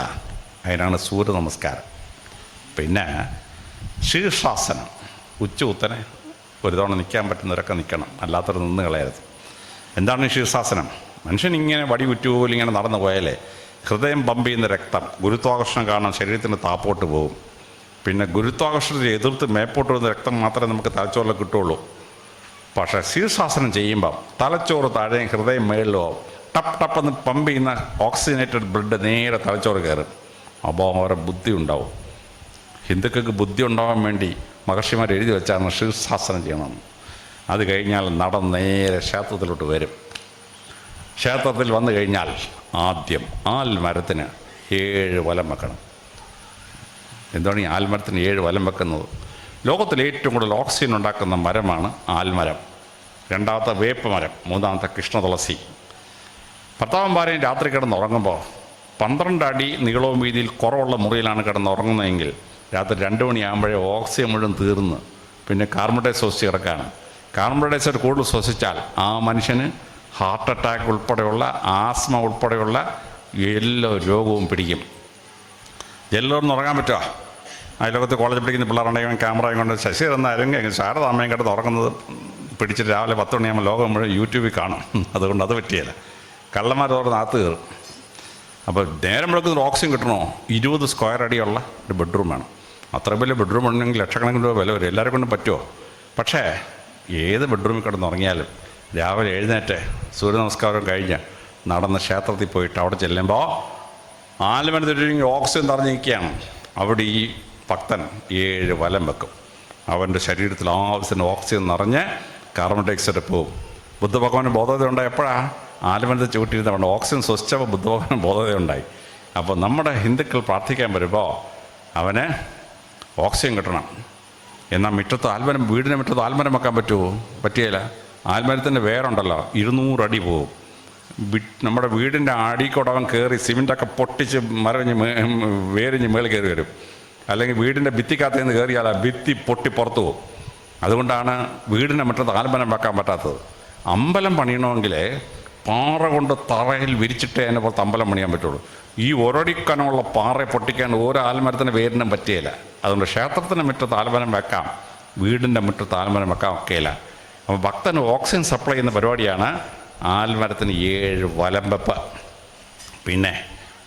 അതിനാണ് സൂര്യ നമസ്കാരം. പിന്നെ ശീർഷാസനം, ഉച്ചകുത്തനെ ഒരു തവണ നിൽക്കാൻ പറ്റുന്നവരൊക്കെ നിൽക്കണം, അല്ലാത്തവർ നിന്ന് കളയരുത്. എന്താണ് ശീർഷാസനം? മനുഷ്യൻ ഇങ്ങനെ വടി കുറ്റുപോലെ ഇങ്ങനെ നടന്നു പോയാലേ ഹൃദയം പമ്പ് ചെയ്യുന്ന രക്തം ഗുരുത്വാകർഷണം കാരണം ശരീരത്തിന് താപ്പോട്ട് പോകും. പിന്നെ ഗുരുത്വാകർഷണത്തെ എതിർത്ത് മേപ്പോട്ട് വരുന്ന രക്തം മാത്രമേ നമുക്ക് തലച്ചോറിൽ കിട്ടുള്ളൂ. പക്ഷേ ശീർഷാസനം ചെയ്യുമ്പം തലച്ചോറ് താഴെയും ഹൃദയം മേളിലും ആവും. ടപ്പ് ടപ്പെന്ന് പമ്പ് ചെയ്യുന്ന ഓക്സിജനേറ്റഡ് ബ്ലഡ് നേരെ തലച്ചോറ് കയറും. അപ്പോൾ അവരെ ബുദ്ധി ഉണ്ടാവും. ഹിന്ദുക്കൾക്ക് ബുദ്ധി ഉണ്ടാവാൻ വേണ്ടി മഹർഷിമാർ എഴുതി വെച്ചാണ് ശീർഷാസനം ചെയ്യണമെന്ന്. അത് കഴിഞ്ഞാൽ നേരെ ക്ഷേത്രത്തിലോട്ട് വരും. ക്ഷേത്രത്തിൽ വന്നു കഴിഞ്ഞാൽ ആദ്യം ആൽമരത്തിന് 7 വലം വെക്കണം. എന്താണ് ഈ ആൽമരത്തിന് 7 വലം വെക്കുന്നത്? ലോകത്തിൽ ഏറ്റവും കൂടുതൽ ഓക്സിജൻ ഉണ്ടാക്കുന്ന മരമാണ് ആൽമരം. രണ്ടാമത്തെ വേപ്പ് മരം, മൂന്നാമത്തെ കൃഷ്ണതുളസി. ഭർത്താവും ഭാര്യയും രാത്രി കിടന്നുറങ്ങുമ്പോൾ 12 അടി നീളവും വീതിയിൽ കുറവുള്ള മുറിയിലാണ് കിടന്നുറങ്ങുന്നതെങ്കിൽ രാത്രി 2 മണിയാകുമ്പോഴേ ഓക്സിജൻ മുഴുവൻ തീർന്ന് പിന്നെ കാർബൺ ഡൈ ശ്വസിച്ച് കിടക്കുകയാണ്. കാർബൺ ഡൈഓക്സൈഡ് കൂടുതൽ ശ്വസിച്ചാൽ ആ മനുഷ്യന് ഹാർട്ട് അറ്റാക്ക് ഉൾപ്പെടെയുള്ള ആസ്മ ഉൾപ്പെടെയുള്ള എല്ലാ രോഗവും പിടിക്കും. എല്ലാവരും ഉറങ്ങാൻ പറ്റുമോ? അയലോകത്ത് കോളേജിൽ പഠിക്കുന്ന പിള്ളേരുണ്ടെങ്കിൽ ക്യാമറയും കൊണ്ട് ശശി എന്ന അരങ്ങെങ്കിൽ ശാരദാമ്മയും കിടന്ന് ഉറങ്ങുന്നത് പിടിച്ചിട്ട് രാവിലെ 10 മണിയാകുമ്പോൾ ലോകം മുഴുവൻ യൂട്യൂബിൽ കാണും. അതുകൊണ്ട് അത് പറ്റിയല്ല. കള്ളന്മാർ തുറന്ന് അകത്ത് കയറും. അപ്പോൾ നേരം വെളുക്കുന്ന ഓക്സിജൻ കിട്ടണോ? 20 സ്ക്വയർ അടിയുള്ള ഒരു ബെഡ്റൂം വേണം. അത്ര വലിയ ബെഡ്റൂം ഉണ്ടെങ്കിൽ ലക്ഷക്കണക്കിന് രൂപ വില വരും. എല്ലാവരെ കൊണ്ടും പറ്റുമോ? പക്ഷേ ഏത് ബെഡ്റൂമിൽ കിടന്നുറങ്ങിയാലും രാവിലെ എഴുന്നേറ്റ് സൂര്യ നമസ്കാരം കഴിഞ്ഞ് നടന്ന് ക്ഷേത്രത്തിൽ പോയിട്ട് അവിടെ ചെല്ലുമ്പോൾ ആൽമരത്തിൽ ഓക്സിജൻ നിറഞ്ഞിരിക്കുകയാണ്. അവിടെ ഈ ഭക്തൻ 7 വലം വെക്കും. അവൻ്റെ ശരീരത്തിൽ ആവശ്യത്തിന് ഓക്സിജൻ നിറഞ്ഞ് കാർബൺ ഡൈഓക്സൈഡ് പോവും. ബുദ്ധഭഗവാന് ബോധത ഉണ്ടായി എപ്പോഴാണ്? ആൽമരത്തിൽ ചൂട്ടിയിരുന്നവണ്ട് ഓക്സിജൻ ശ്വസിച്ചപ്പോൾ ബുദ്ധഭഗവാന് ബോധത ഉണ്ടായി. അപ്പോൾ നമ്മുടെ ഹിന്ദുക്കൾ പ്രാർത്ഥിക്കാൻ വരുമ്പോൾ അവന് ഓക്സിജൻ കിട്ടണം. എന്നാൽ മുറ്റത്ത് ആൽമരം, വീടിൻ്റെ മുറ്റത്ത് ആൽമരം വെക്കാൻ പറ്റുമോ? പറ്റിയില്ല. ആൽമരത്തിൻ്റെ വേരുണ്ടല്ലോ 200 അടി പോവും. നമ്മുടെ വീടിൻ്റെ അടിക്കൂടെ അവൻ കയറി സിമെൻ്റൊക്കെ പൊട്ടിച്ച് വേരിഞ്ഞ് മേളിൽ കയറി വരും. അല്ലെങ്കിൽ വീടിൻ്റെ ഭിത്തിക്കകത്ത് നിന്ന് കയറിയാൽ ആ ഭിത്തി പൊട്ടി പുറത്തു പോകും. അതുകൊണ്ടാണ് വീടിൻ്റെ മുറ്റത്ത് ആൽമരം വെക്കാൻ പറ്റാത്തത്. അമ്പലം പണിയണമെങ്കിൽ പാറ കൊണ്ട് തറയിൽ വിരിച്ചിട്ടേ അതിനെ പുറത്ത് അമ്പലം പണിയാൻ പറ്റുള്ളൂ. ഈ ഒരടിക്കനമുള്ള പാറ പൊട്ടിക്കാൻ ഓരോ ആൽമരത്തിൻ്റെ വേരിനും പറ്റിയില്ല. അതുകൊണ്ട് ക്ഷേത്രത്തിൻ്റെ മുറ്റത്ത് ആൽമരം വെക്കാം, വീടിൻ്റെ മുറ്റത്ത് ആൽമരം വെക്കാൻ ഒക്കെയില്ല. അപ്പോൾ ഭക്തന് ഓക്സിജൻ സപ്ലൈ ചെയ്യുന്ന പരിപാടിയാണ് ആൽമരത്തിന് 7 വലം വെപ്പ്. പിന്നെ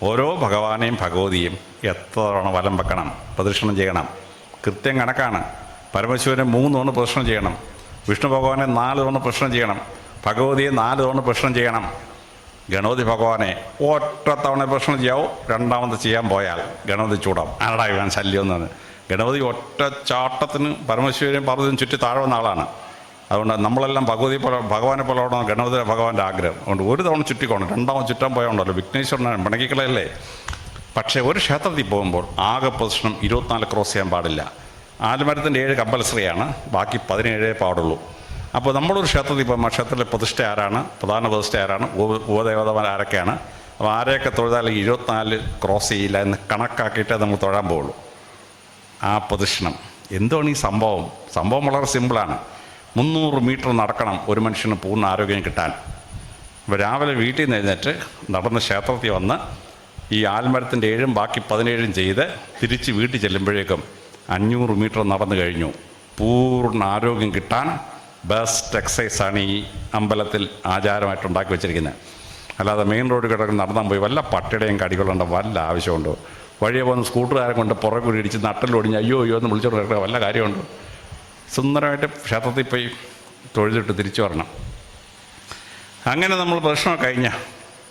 ഓരോ ഭഗവാനെയും ഭഗവതിയും എത്ര തവണ വലം വെക്കണം, പ്രദക്ഷിണം ചെയ്യണം, കൃത്യം കണക്കാണ്. പരമശിവനെ 3 തവണ പ്രദക്ഷിണം ചെയ്യണം, വിഷ്ണു ഭഗവാനെ 4 തവണ പ്രദക്ഷിണം ചെയ്യണം, ഭഗവതിയെ 4 തവണ പ്രദക്ഷിണം ചെയ്യണം. ഗണപതി ഭഗവാനെ ഒറ്റ തവണ പ്രദക്ഷിണം ചെയ്യാവും. രണ്ടാമത് ചെയ്യാൻ പോയാൽ ഗണപതി ചൂടാം. ആരടാ ഇവൻ ശല്യം എന്നാണ്. ഗണപതി ഒറ്റ ചാട്ടത്തിന് പരമശിവനെയും പാർവതിയും ചുറ്റി താഴുന്ന ആളാണ്. അതുകൊണ്ട് നമ്മളെല്ലാം ഭഗവാനെ പോലെ ഓടണം ഗണപതി ഭഗവാന്റെ ആഗ്രഹം. അതുകൊണ്ട് 1 തവണ ചുറ്റിക്കോണം. 2ാമത് ചുറ്റാൻ പോയാൽ വിഘ്നേശ്വരനാണ്, പിണക്കിക്കളയല്ലേ. പക്ഷേ ഒരു ക്ഷേത്രത്തിൽ പോകുമ്പോൾ ആകെ പ്രദക്ഷിണം 24 ക്രോസ് ചെയ്യാൻ പാടില്ല. ആൽമരത്തിൻ്റെ 7 കമ്പൽസറിയാണ്, ബാക്കി 17 പാടുള്ളൂ. അപ്പോൾ നമ്മളൊരു ക്ഷേത്രത്തിൽ പോകുമ്പോൾ ക്ഷേത്രത്തിലെ പ്രതിഷ്ഠ ആരാണ്, പ്രധാന പ്രതിഷ്ഠ ആരാണ്, ഉപദേവതമാർ ആരൊക്കെയാണ്, അപ്പോൾ ആരെയൊക്കെ തൊഴുതാൽ 24 ക്രോസ് ചെയ്യില്ല എന്ന് കണക്കാക്കിയിട്ടേ നമ്മൾ തൊഴാൻ പോകുള്ളൂ. ആ പ്രദക്ഷിണം എന്താണ് ഈ സംഭവം വളരെ സിമ്പിളാണ്. 300 മീറ്റർ നടക്കണം ഒരു മനുഷ്യന് പൂർണ്ണ ആരോഗ്യം കിട്ടാൻ. അപ്പോൾ രാവിലെ വീട്ടിൽ നിന്ന് എഴുന്നേറ്റ് നടന്ന് ക്ഷേത്രത്തിൽ വന്ന് ഈ ആൽമരത്തിൻ്റെ 7 ബാക്കി 17 ചെയ്ത് തിരിച്ച് വീട്ടിൽ ചെല്ലുമ്പോഴേക്കും 500 മീറ്റർ നടന്നു കഴിഞ്ഞു. പൂർണ്ണ ആരോഗ്യം കിട്ടാൻ ബെസ്റ്റ് എക്സസൈസാണ് ഈ അമ്പലത്തിൽ ആചാരമായിട്ട് ഉണ്ടാക്കി വെച്ചിരിക്കുന്നത്. അല്ലാതെ മെയിൻ റോഡ് കിടക്കുന്ന നടന്നാൽ പോയി വല്ല പട്ടിയുടെയും കടികൊള്ളേണ്ട വല്ല ആവശ്യമുണ്ടോ? വഴിയെ പോകുന്ന സ്കൂട്ടറുകാരെ കൊണ്ട് പുറകെ ഇടിച്ച് നട്ടലൊടിഞ്ഞ് അയ്യോ എന്ന് വിളിച്ചോണ്ട് കിടക്കുക വല്ല കാര്യമുണ്ടോ? സുന്ദരമായിട്ട് ക്ഷേത്രത്തിൽ പോയി തൊഴുതിട്ട് തിരിച്ചു വരണം. അങ്ങനെ നമ്മൾ പ്രശ്നം കഴിഞ്ഞ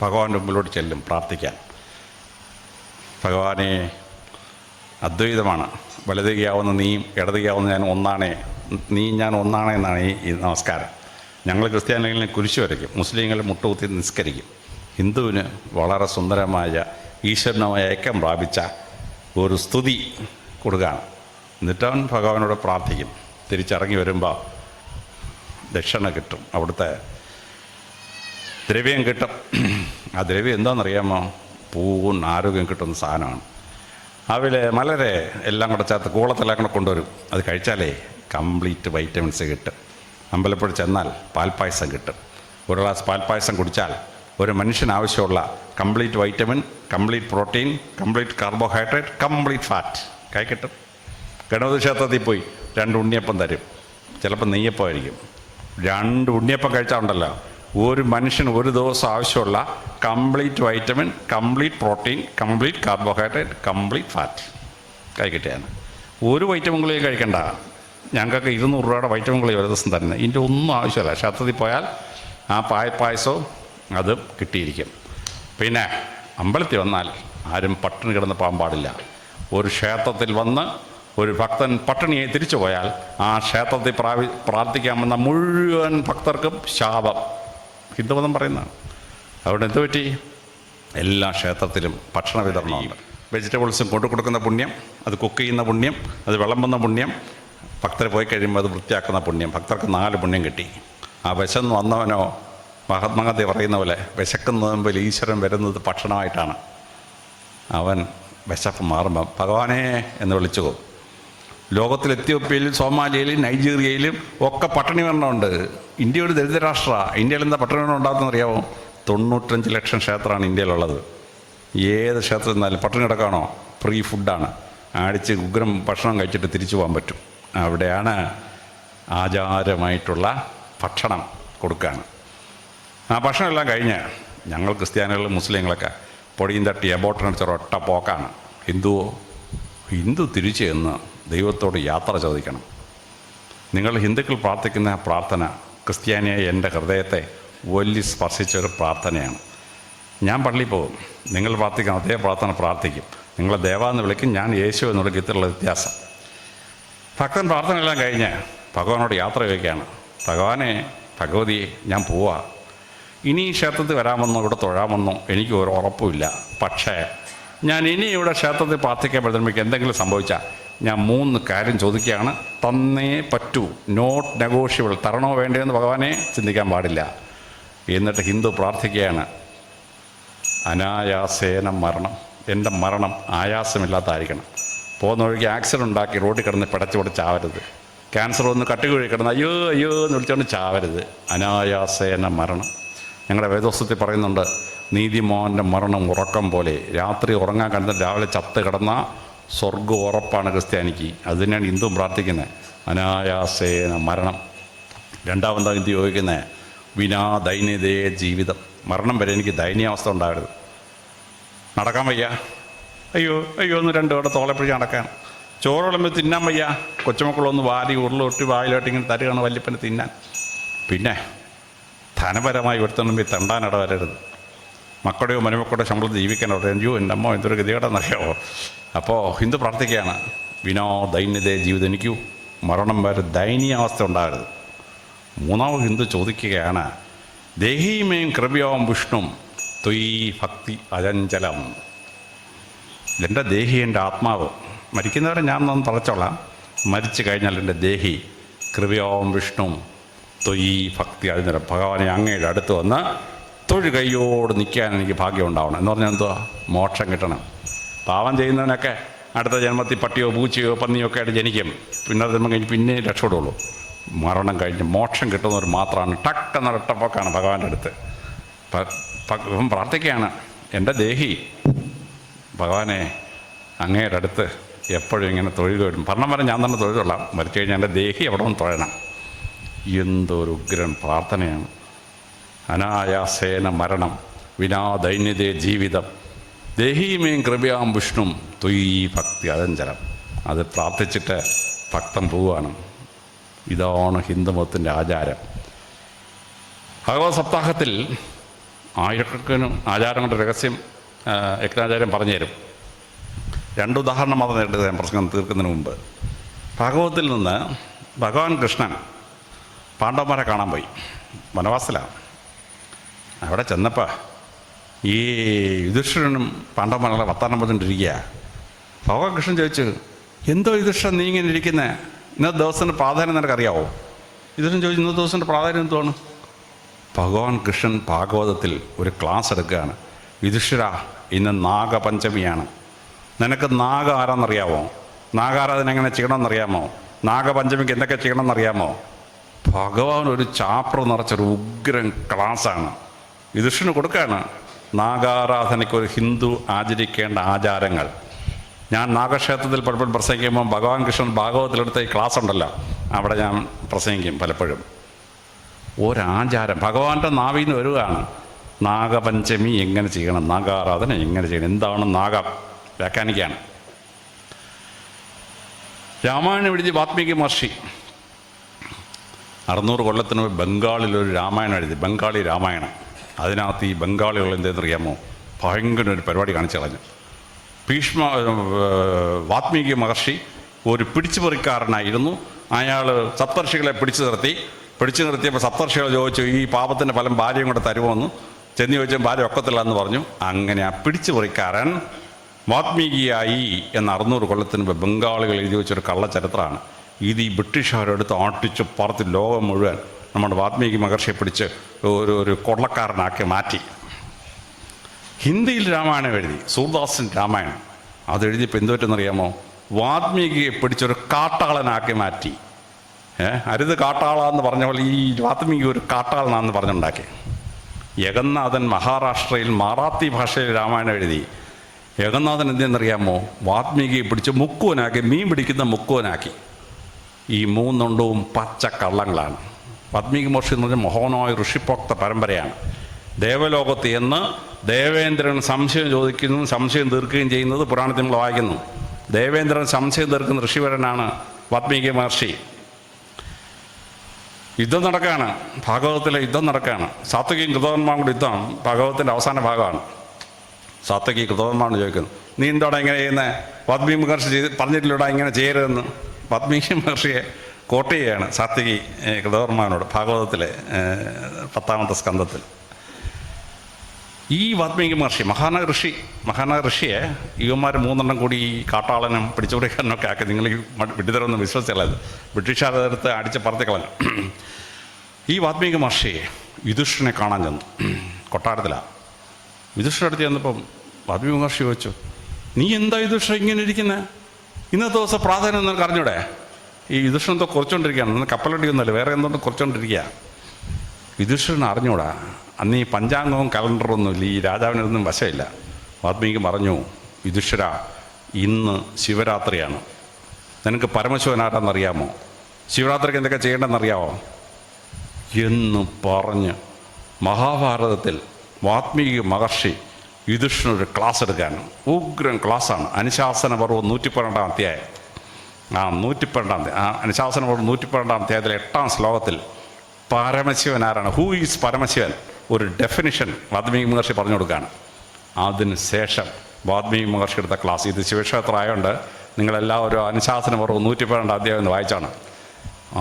ഭഗവാന്റെ മുമ്പിലോട്ട് ചെല്ലും പ്രാർത്ഥിക്കാൻ. ഭഗവാനെ, അദ്വൈതമാണ്, വലതുകയാവുന്ന നീയും ഇടതുകയാവുന്ന ഞാൻ ഒന്നാണേ, നീ ഞാൻ ഒന്നാണേ എന്നാണ് ഈ നമസ്കാരം. ഞങ്ങൾ ക്രിസ്ത്യാനികളിൽ കുരിശ് വരയ്ക്കും, മുസ്ലിങ്ങൾ മുട്ടുകുത്തി നിസ്കരിക്കും. ഹിന്ദുവിന് വളരെ സുന്ദരമായ ഈശ്വരനുമായ ഐക്യം പ്രാപിച്ച ഒരു സ്തുതി കൊടുക്കുകയാണ്. എന്നിട്ടവൻ ഭഗവാനോട് പ്രാർത്ഥിക്കും. തിരിച്ചിറങ്ങി വരുമ്പോൾ ദക്ഷിണ കിട്ടും. അവിടുത്തെ ദ്രവ്യം കിട്ടും. ആ ദ്രവ്യം എന്താണെന്നറിയാമോ? പൂവും ആരോഗ്യം കിട്ടുന്ന സാധനമാണ്. അവൽ വളരെ എല്ലാം കൂടെ ചേർത്ത് കൂളത്തെല്ലാം കൂടെ കൊണ്ടുവരും. അത് കഴിച്ചാലേ കംപ്ലീറ്റ് വൈറ്റമിൻസ് കിട്ടും. അമ്പലപ്പുഴ ചെന്നാൽ പാൽപ്പായസം കിട്ടും. ഒരു ഗ്ലാസ് പാൽപ്പായസം കുടിച്ചാൽ ഒരു മനുഷ്യന് ആവശ്യമുള്ള complete vitamin, complete protein, complete carbohydrate, complete fat കൈ കിട്ടും. ഗണപതി ക്ഷേത്രത്തിൽ പോയി 2 ഉണ്ണിയപ്പം തരും. ചിലപ്പോൾ നെയ്യപ്പമായിരിക്കും. 2 ഉണ്ണിയപ്പം കഴിച്ചാൽ ഉണ്ടല്ലോ, ഒരു മനുഷ്യന് ഒരു ദിവസം ആവശ്യമുള്ള complete vitamin, complete protein, complete carbohydrate, complete fat കൈ കിട്ടിയാണ്. ഒരു വൈറ്റമിൻ ഗുളിക കഴിക്കണ്ട. ഞങ്ങൾക്ക് 200 രൂപയുടെ വൈറ്റമിൻ ഗുളിക ഒരു ദിവസം തരുന്നത്. ഇതിൻ്റെ ഒന്നും ആവശ്യമില്ല. ക്ഷേത്രത്തിൽ പോയാൽ ആ പായസവും അതും കിട്ടിയിരിക്കും. പിന്നെ അമ്പലത്തിൽ വന്നാൽ ആരും പട്ടിണി കിടന്ന് പോകാൻ പാടില്ല. ഒരു ക്ഷേത്രത്തിൽ വന്ന് ഒരു ഭക്തൻ പട്ടിണിയായി തിരിച്ചു പോയാൽ ആ ക്ഷേത്രത്തിൽ പ്രാർത്ഥിക്കാമെന്ന മുഴുവൻ ഭക്തർക്കും ശാപം ഹിന്ദുമതം പറയുന്നതാണ്. അവിടെ എന്ത് പറ്റി? എല്ലാ ക്ഷേത്രത്തിലും ഭക്ഷണ വിതരണമുണ്ട്. വെജിറ്റബിൾസും കൊണ്ടു കൊടുക്കുന്ന പുണ്യം, അത് കുക്ക് ചെയ്യുന്ന പുണ്യം, അത് വിളമ്പുന്ന പുണ്യം, ഭക്തർ പോയി കഴിയുമ്പോൾ അത് വൃത്തിയാക്കുന്ന പുണ്യം. ഭക്തർക്ക് 4 പുണ്യം കിട്ടി. ആ വിശന്ന് വന്നവനോ മഹാത്മാഗാന്ധി പറയുന്ന പോലെ വിശക്കുന്ന മുമ്പിൽ ഈശ്വരൻ വരുന്നത് ഭക്ഷണമായിട്ടാണ്. അവൻ വിശപ്പ് മാറുമ്പം ഭഗവാനേ എന്ന് വിളിച്ചു പോകും. ലോകത്തിൽ എത്യോപ്യയിലും സോമാലിയയിലും നൈജീരിയയിലും ഒക്കെ പട്ടിണി മരണമുണ്ട്. ഇന്ത്യ ഒരു ദരിദ്ര രാഷ്ട്രമാണ്. ഇന്ത്യയിൽ എന്താ പട്ടിണി മരണം ഉണ്ടാകുന്ന അറിയാമോ? 95 ലക്ഷം ക്ഷേത്രമാണ് ഇന്ത്യയിലുള്ളത്. ഏത് ക്ഷേത്രത്തിൽ നിന്നാലും പട്ടിണി കിടക്കാണോ? ഫ്രീ ഫുഡാണ്. അടിച്ച് ഉഗ്രം ഭക്ഷണം കഴിച്ചിട്ട് തിരിച്ചു പോകാൻ പറ്റും. അവിടെയാണ് ആചാരമായിട്ടുള്ള ഭക്ഷണം കൊടുക്കുകയാണ്. ആ ഭക്ഷണമെല്ലാം കഴിഞ്ഞ് ഞങ്ങൾ ക്രിസ്ത്യാനികളും മുസ്ലിങ്ങളൊക്കെ പൊടിയും തട്ടി എബോട്ടനടിച്ച ഒറ്റ പോക്കാണ്. ഹിന്ദു തിരിച്ചു ചെന്ന് ദൈവത്തോട് യാത്ര ചോദിക്കണം. നിങ്ങൾ ഹിന്ദുക്കൾ പ്രാർത്ഥിക്കുന്ന പ്രാർത്ഥന ക്രിസ്ത്യാനിയായ എൻ്റെ ഹൃദയത്തെ വലിയ സ്പർശിച്ചൊരു പ്രാർത്ഥനയാണ്. ഞാൻ പള്ളിയിൽ പോകും, നിങ്ങൾ പ്രാർത്ഥിക്കണം, അതേ പ്രാർത്ഥന പ്രാർത്ഥിക്കും. നിങ്ങളെ ദേവ എന്ന് വിളിക്കും, ഞാൻ യേശു എന്ന് വിളിക്കും. ഇത്രയുള്ള വ്യത്യാസം. ഭക്തൻ പ്രാർത്ഥനയെല്ലാം കഴിഞ്ഞ് ഭഗവാനോട് യാത്ര ചോദിക്കുകയാണ്. ഭഗവാനെ, ഭഗവതിയെ, ഞാൻ പോവാ. ഇനി ഈ ക്ഷേത്രത്തിൽ വരാമെന്നോ ഇവിടെ തൊഴാമെന്നോ എനിക്ക് ഒരു ഉറപ്പുമില്ല. പക്ഷേ ഞാൻ ഇനി ഇവിടെ ക്ഷേത്രത്തിൽ പ്രാർത്ഥിക്കാൻ പറ്റുമ്പോൾ എന്തെങ്കിലും സംഭവിച്ചാൽ ഞാൻ 3 കാര്യം ചോദിക്കുകയാണ്. തന്നേ പറ്റൂ. Not negotiable. തരണോ വേണ്ടതെന്ന് ഭഗവാനെ ചിന്തിക്കാൻ പാടില്ല. എന്നിട്ട് ഹിന്ദു പ്രാർത്ഥിക്കുകയാണ്, അനായാസേന മരണം. എൻ്റെ മരണം ആയാസമില്ലാത്തായിരിക്കണം. പോകുന്ന വഴിക്ക് ആക്സിഡൻ്റ് ഉണ്ടാക്കി റോഡിൽ കിടന്ന് പിടച്ചുകൊണ്ട് ചാവരുത്. ക്യാൻസർ വന്ന് കട്ടുകുഴി കിടന്ന് അയ്യോ അയ്യോ എന്ന് വിളിച്ചുകൊണ്ട് ചാവരുത്. അനായാസേന മരണം. ഞങ്ങളുടെ വേദോസ്തത്തിൽ പറയുന്നുണ്ട്, നീതിമാൻ്റെ മരണം ഉറക്കം പോലെ. രാത്രി ഉറങ്ങാൻ കിടന്ന് രാവിലെ ചത്ത് കിടന്ന സ്വർഗ്ഗം ഉറപ്പാണ് ക്രിസ്ത്യാനിക്ക്. അത് തന്നെയാണ് ഹിന്ദുവും പ്രാർത്ഥിക്കുന്നത്, അനായാസേന മരണം. രണ്ടാമതാണ് ഹിന്ദു ചോദിക്കുന്നത്, വിനാ ദൈന്യതേ ജീവിതം. മരണം വരെ എനിക്ക് ദയനീയാവസ്ഥ ഉണ്ടാകരുത്. നടക്കാൻ വയ്യ, അയ്യോ അയ്യോ ഒന്ന് 2 വട്ടം തോളെപ്പിടിച്ച് നടക്കാൻ. ചോറ് വിളമ്പ് തിന്നാൻ വയ്യ, കൊച്ചുമക്കളൊന്ന് വാരി ഉരുളൊട്ടി വായിലോട്ട് ഇങ്ങനെ തരുകയാണ് വല്യപ്പനെ തിന്നാൻ. പിന്നെ ധനപരമായി ഒരുത്തണമെങ്കിൽ തണ്ടാനിട വരരുത്. മക്കളുടെയോ മരുമക്കളുടെയോ ശമ്പളത്തിൽ ജീവിക്കാൻ അയ്യോ എൻ്റെ അമ്മ എന്തൊരു ഗതികേടെന്നറിയാമോ. അപ്പോൾ ഹിന്ദു പ്രാർത്ഥിക്കുകയാണ്, വിനോ ദൈന്യതേ ജീവിതം. എനിക്ക് മരണം വരെ ദയനീയാവസ്ഥ ഉണ്ടാകരുത്. മൂന്നാമത് ഹിന്ദു ചോദിക്കുകയാണ്, ദേഹീമേം കൃപയോം വിഷ്ണും ത്വയീ ഭക്തി അചഞ്ചലം. എൻ്റെ ദേഹി, എൻ്റെ ആത്മാവ്, മരിക്കുന്നവരെ ഞാൻ ഒന്ന് തളച്ചോളാം. മരിച്ചു കഴിഞ്ഞാൽ എൻ്റെ ദേഹി കൃപയോം വിഷ്ണു ത്വയീ ഭക്തി അചഞ്ചലം. ഭഗവാനെ അങ്ങയുടെ അടുത്ത് വന്ന് തൊഴു കൈയോട് നിൽക്കാൻ എനിക്ക് ഭാഗ്യം ഉണ്ടാവണം. എന്ന് പറഞ്ഞാൽ എന്തുവാ? മോക്ഷം കിട്ടണം. പാവം ചെയ്യുന്നവനൊക്കെ അടുത്ത ജന്മത്തിൽ പട്ടിയോ പൂച്ചയോ പന്നിയോ ഒക്കെ ആയിട്ട് ജനിക്കും. പിന്നെ ജന്മം കഴിഞ്ഞ് പിന്നെ രക്ഷപ്പെടുള്ളൂ. മരണം കഴിഞ്ഞ് മോക്ഷം കിട്ടുന്നവർ മാത്രമാണ് ടക്കെന്ന ഒറ്റപ്പോക്കാണ് ഭഗവാന്റെ അടുത്ത്. പ്രാർത്ഥിക്കുകയാണ്, എൻ്റെ ദേഹി ഭഗവാനെ അങ്ങയുടെ അടുത്ത് എപ്പോഴും ഇങ്ങനെ തൊഴുക വരും. ഭരണം വരെ ഞാൻ തന്നെ തൊഴുകൊള്ളാം, മരിച്ചു കഴിഞ്ഞാൽ എൻ്റെ ദേഹി അവിടെ ഒന്ന് തൊഴണം. എന്തൊരു ഉഗ്രൻ പ്രാർത്ഥനയാണ്. അനായാസേന മരണം വിനാ ദൈന്യതേ ജീവിതം ദേഹീമേം കൃപയാം വിഷ്ണും ത്വയീ ഭക്തി അചഞ്ചലം. അത് പ്രാർത്ഥിച്ചിട്ട് ഭക്തൻ പോവുകയാണ്. ഇതാണ് ഹിന്ദുമതത്തിൻ്റെ ആചാരം. ഭഗവത് സപ്താഹത്തിൽ ആയിരക്കണക്കിനും ആചാരങ്ങളുടെ രഹസ്യം യജ്ഞാചാര്യം പറഞ്ഞു തരും. 2 ഉദാഹരണം മാത്രം നേരിട്ട് ഞാൻ പ്രസംഗം തീർക്കുന്നതിന് മുമ്പ്, ഭാഗവതത്തിൽ നിന്ന് ഭഗവാൻ കൃഷ്ണൻ പാണ്ഡവന്മാരെ കാണാൻ പോയി. വനവാസത്തിലാണ്. അവിടെ ചെന്നപ്പോൾ ഈ യുധിഷ്ഠിരനും പാണ്ഡവന്മാരെ വർത്താനം പറഞ്ഞുകൊണ്ടിരിക്കുക. ഭഗവാൻ കൃഷ്ണൻ ചോദിച്ചു, എന്തോ യുധിഷ്ഠിരൻ നീ ഇങ്ങനെ ഇരിക്കുന്നത്, ഇന്നത്തെ ദിവസത്തിൻ്റെ പ്രാധാന്യം നിനക്കറിയാവോ? യുധിഷ്ഠിരൻ ചോദിച്ചു, ഇന്നത്തെ ദിവസത്തിൻ്റെ പ്രാധാന്യം എന്തുവാണ്? ഭഗവാൻ കൃഷ്ണൻ ഭാഗവതത്തിൽ ഒരു ക്ലാസ് എടുക്കുകയാണ്. യുധിഷ്ഠിര, ഇന്ന് നാഗപഞ്ചമിയാണ്. നിനക്ക് നാഗ ആരാന്നറിയാമോ? നാഗാരാധന എങ്ങനെ ചെയ്യണമെന്നറിയാമോ? നാഗപഞ്ചമിക്ക് എന്തൊക്കെ ചെയ്യണമെന്നറിയാമോ? ഭഗവാൻ ഒരു ചാപ്റ്റർ നിറച്ചൊരു ഉഗ്രൻ ക്ലാസ്സാണ് യുധിഷ്ഠിരന് കൊടുക്കുകയാണ്. നാഗാരാധനയ്ക്ക് ഒരു ഹിന്ദു ആചരിക്കേണ്ട ആചാരങ്ങൾ. ഞാൻ നാഗക്ഷേത്രത്തിൽ പലപ്പോഴും പ്രസംഗിക്കുമ്പോൾ ഭഗവാൻ കൃഷ്ണൻ ഭാഗവതത്തിലെടുത്ത ഈ ക്ലാസ് ഉണ്ടല്ലോ, അവിടെ ഞാൻ പ്രസംഗിക്കും പലപ്പോഴും. ഒരാചാരം ഭഗവാന്റെ നാവിൽ നിന്ന് വരികയാണ്. നാഗപഞ്ചമി എങ്ങനെ ചെയ്യണം, നാഗാരാധന എങ്ങനെ ചെയ്യണം, എന്താണ് നാഗം, വ്യാഖ്യാനിക്കുകയാണ്. രാമായണം എഴുതി വാത്മീകി മഹർഷി 600 കൊല്ലത്തിന് മുമ്പ് ബംഗാളിലൊരു രാമായണം എഴുതി, ബംഗാളി രാമായണം. അതിനകത്ത് ഈ ബംഗാളികൾ എന്തെന്നറിയാമോ, ഭയങ്കര ഒരു പരിപാടി കാണിച്ചു കളഞ്ഞു. വാത്മീകി മഹർഷി ഒരു പിടിച്ചുപറിക്കാരനായിരുന്നു. അയാൾ സപ്തർഷികളെ പിടിച്ചു നിർത്തിയപ്പോൾ സപ്തർഷികൾ ചോദിച്ചു, ഈ പാപത്തിൻ്റെ ഫലം ഭാര്യയും കൂടെ തരുമോന്ന്. ചെന്ന് ചോദിച്ചാൽ ഭാര്യ ഒക്കത്തില്ല എന്ന് പറഞ്ഞു. അങ്ങനെ ആ പിടിച്ചുപറിക്കാരൻ വാത്മീകിയായി എന്ന് 600 കൊല്ലത്തിന് മുമ്പ് ബംഗാളികൾ എഴുതി വെച്ചൊരു കള്ളച്ചരിത്രമാണ് ഇത്. ഈ ബ്രിട്ടീഷുകാരെടുത്ത് ആട്ടിച്ച് പറത്തി ലോകം മുഴുവൻ നമ്മുടെ വാത്മീകി മഹർഷിയെ പിടിച്ച് ഒരു കൊള്ളക്കാരനാക്കി മാറ്റി. ഹിന്ദിയിൽ രാമായണം എഴുതി, സൂർദാസൻ രാമായണം. അതെഴുതിയപ്പോൾ എന്തുപറ്റെന്നറിയാമോ, വാത്മീകിയെ പിടിച്ചൊരു കാട്ടാളനാക്കി മാറ്റി. അരുത് കാട്ടാള എന്ന് പറഞ്ഞ പോലെ ഈ വാത്മീകി ഒരു കാട്ടാളനാന്ന് പറഞ്ഞുണ്ടാക്കി. യഗന്നാഥൻ മഹാരാഷ്ട്രയിൽ മറാത്തി ഭാഷയിൽ രാമായണം എഴുതി. യഗന്നാഥൻ എന്തെന്നറിയാമോ, വാത്മീകിയെ പിടിച്ച് മുക്കുവനാക്കി, മീൻ പിടിക്കുന്ന മുക്കുവനാക്കി. ഈ മൂന്നെണ്ണവും പച്ച കള്ളങ്ങളാണ്. വാത്മീകി മഹർഷി എന്ന് പറഞ്ഞാൽ മഹോനായ ഋഷിപ്രോക്ത പരമ്പരയാണ്. ദേവലോകത്ത് എന്ന് ദേവേന്ദ്രൻ സംശയം ചോദിക്കുന്നു, സംശയം തീർക്കുകയും ചെയ്യുന്നത് പുരാണത്തിൽ നമ്മൾ വായിക്കുന്നു. ദേവേന്ദ്രൻ സംശയം തീർക്കുന്ന ഋഷിവരനാണ് വാത്മീകി മഹർഷി. യുദ്ധം നടക്കുകയാണ്, ഭാഗവതത്തിലെ യുദ്ധം നടക്കുകയാണ്. സാത്വികയും കൃതവർമാരുടെ യുദ്ധം ഭാഗവതത്തിൻ്റെ അവസാന ഭാഗമാണ്. സാത്വികി കൃതവർമാരോട് ചോദിക്കുന്നു, നീ എന്തോടെ ഇങ്ങനെ ചെയ്യുന്നത്? വാത്മീകി മഹർഷി പറഞ്ഞിട്ടില്ലൂടാ ഇങ്ങനെ ചെയ്യരുതെന്ന്. വാത്മീകി മഹർഷിയെ കോട്ട് ചെയ്യുകയാണ് സാത്വികി കൃതവർമാനോട് ഭാഗവതത്തിലെ 10ാമത്തെ സ്കന്ധത്തിൽ. ഈ വാത്മീകി മഹർഷി മഹാനായ ഋഷിയെ ഇവന്മാർ 3 കൂടി ഈ കാട്ടാളനും പിടിച്ചുപിടിക്കാരനൊക്കെ ആക്കി. നിങ്ങൾ ഈ വിഡ്ഢിതരൊന്നും വിശ്വസിച്ചുള്ളത്, ബ്രിട്ടീഷുകാരെടുത്ത് അടിച്ച് പറത്തി കളഞ്ഞു. ഈ വാത്മീകി മഹർഷി യുധിഷ്ഠിരനെ കാണാൻ ചെന്നു, കൊട്ടാരത്തിലാണ്. യുധിഷ്ഠിരൻ്റെ അടുത്ത് ചെന്നപ്പം വാത്മീകി മഹർഷി ചോദിച്ചു, നീ എന്താ യുധിഷ്ഠിരൻ ഇങ്ങനെ ഇരിക്കുന്നത്? ഇന്നത്തെ ദിവസം പ്രാധാന്യം ഒന്നും അറിഞ്ഞൂടെ? ഈ യുധിഷ്ഠിരനെ കുറച്ചുകൊണ്ടിരിക്കുകയാണ്, ഇന്ന് കപ്പലടിയൊന്നുമല്ല, വേറെ എന്തുകൊണ്ട് കുറച്ചുകൊണ്ടിരിക്കുക. യുധിഷ്ഠിരനെ അറിഞ്ഞൂടാ, അന്ന് ഈ പഞ്ചാംഗവും കലണ്ടറൊന്നുമില്ല, ഈ രാജാവിനൊന്നും വശമില്ല. വാത്മീകി പറഞ്ഞു, യുധിഷ്ഠിര, ഇന്ന് ശിവരാത്രിയാണ്, നിനക്ക് പരമശിവൻ ആരാന്നറിയാമോ? ശിവരാത്രിക്ക് എന്തൊക്കെ ചെയ്യേണ്ടതെന്നറിയാമോ എന്ന് പറഞ്ഞ് മഹാഭാരതത്തിൽ വാത്മീകി മഹർഷി യുധിഷ്ഠിരനൊരു ക്ലാസ് എടുക്കാൻ. ഉഗ്രൻ ക്ലാസ്സാണ്. അനുശാസന പർവ്വം 112 അധ്യായം. 112 അനുശാസന പർവ്വം 112 അധ്യായത്തിലെ 8ാം ശ്ലോകത്തിൽ പരമശിവൻ ആരാണ്, ഹൂ ഈസ് പരമശിവൻ, ഒരു ഡെഫിനിഷൻ വാത്മീകി മഹർഷി പറഞ്ഞു കൊടുക്കുകയാണ്. അതിന് ശേഷം വാത്മീകി മഹർഷി എടുത്ത ക്ലാസ്, ഇത് ശിവക്ഷേത്രം ആയതുകൊണ്ട് നിങ്ങളെല്ലാവരും അനുശാസന പർവ്വം 112 അധ്യായം എന്ന് വായിച്ചാണ്.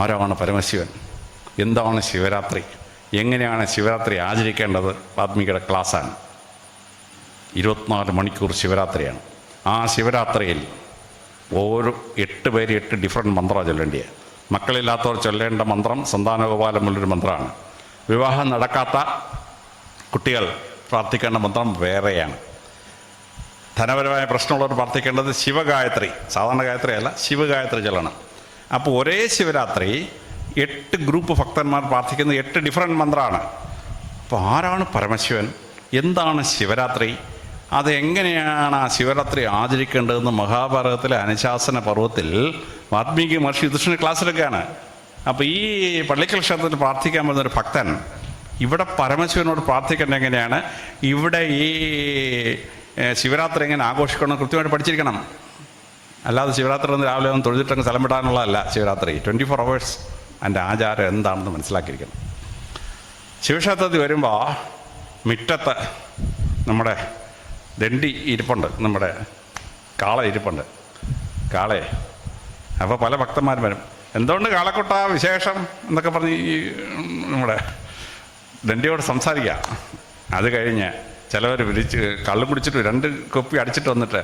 ആരാണ് പരമശിവൻ, എന്താണ് ശിവരാത്രി, എങ്ങനെയാണ് ശിവരാത്രി ആചരിക്കേണ്ടത്, വാത്മീകിയുടെ ക്ലാസ്സാണ്. 24 മണിക്കൂർ ശിവരാത്രിയാണ്. ആ ശിവരാത്രിയിൽ ഓരോ 8 പേര് 8 ഡിഫറെൻറ്റ് മന്ത്രമാണ് ചൊല്ലേണ്ടിയത്. മക്കളില്ലാത്തവർ ചൊല്ലേണ്ട മന്ത്രം സന്താനഗോപാലമുള്ളൊരു മന്ത്രമാണ്. വിവാഹം നടക്കാത്ത കുട്ടികൾ പ്രാർത്ഥിക്കേണ്ട മന്ത്രം വേറെയാണ്. ധനപരമായ പ്രശ്നമുള്ളവർ പ്രാർത്ഥിക്കേണ്ടത് ശിവഗായത്രി, സാധാരണ ഗായത്രി അല്ല, ശിവഗായത്രി ചൊല്ലണം. അപ്പോൾ ഒരേ ശിവരാത്രി 8 ഗ്രൂപ്പ് ഭക്തന്മാർ പ്രാർത്ഥിക്കുന്ന 8 ഡിഫറെൻറ്റ് മന്ത്രമാണ്. അപ്പോൾ ആരാണ് പരമശിവൻ, എന്താണ് ശിവരാത്രി, അതെങ്ങനെയാണ് ആ ശിവരാത്രി ആചരിക്കേണ്ടതെന്ന് മഹാഭാരതത്തിലെ അനുശാസന പർവ്വത്തിൽ വാത്മീകി മഹർഷി യുധിഷ്ഠിരനെ ക്ലാസ് എടുക്കുകയാണ്. അപ്പോൾ ഈ പള്ളിക്കൽ ക്ഷേത്രത്തിൽ പ്രാർത്ഥിക്കാൻ വരുന്നൊരു ഭക്തൻ ഇവിടെ പരമശിവനോട് പ്രാർത്ഥിക്കേണ്ടത് എങ്ങനെയാണ്, ഇവിടെ ഈ ശിവരാത്രി എങ്ങനെ ആഘോഷിക്കണം കൃത്യമായിട്ട് പഠിച്ചിരിക്കണം. അല്ലാതെ ശിവരാത്രി ഒന്ന് രാവിലെ ഒന്ന് തൊഴുതിട്ടങ്ങ് സ്ഥലം വിടാനുള്ളതല്ല ശിവരാത്രി. 24 hours അതിൻ്റെ ആചാരം എന്താണെന്ന് മനസ്സിലാക്കിയിരിക്കണം. ശിവക്ഷേത്രത്തിൽ വരുമ്പോൾ മുറ്റത്ത് നമ്മുടെ ദണ്ഡി ഇരിപ്പുണ്ട്, നമ്മുടെ കാള ഇരിപ്പുണ്ട്, കാളയെ. അപ്പോൾ പല ഭക്തന്മാരും വരും, എന്തുകൊണ്ട് കാളക്കൊട്ട വിശേഷം എന്നൊക്കെ പറഞ്ഞ് ഈ നമ്മുടെ ദണ്ഡിയോട് സംസാരിക്കുക. അത് കഴിഞ്ഞ് ചിലവർ കള്ളും കുടിച്ചിട്ട് 2 കുപ്പി അടിച്ചിട്ട് വന്നിട്ട്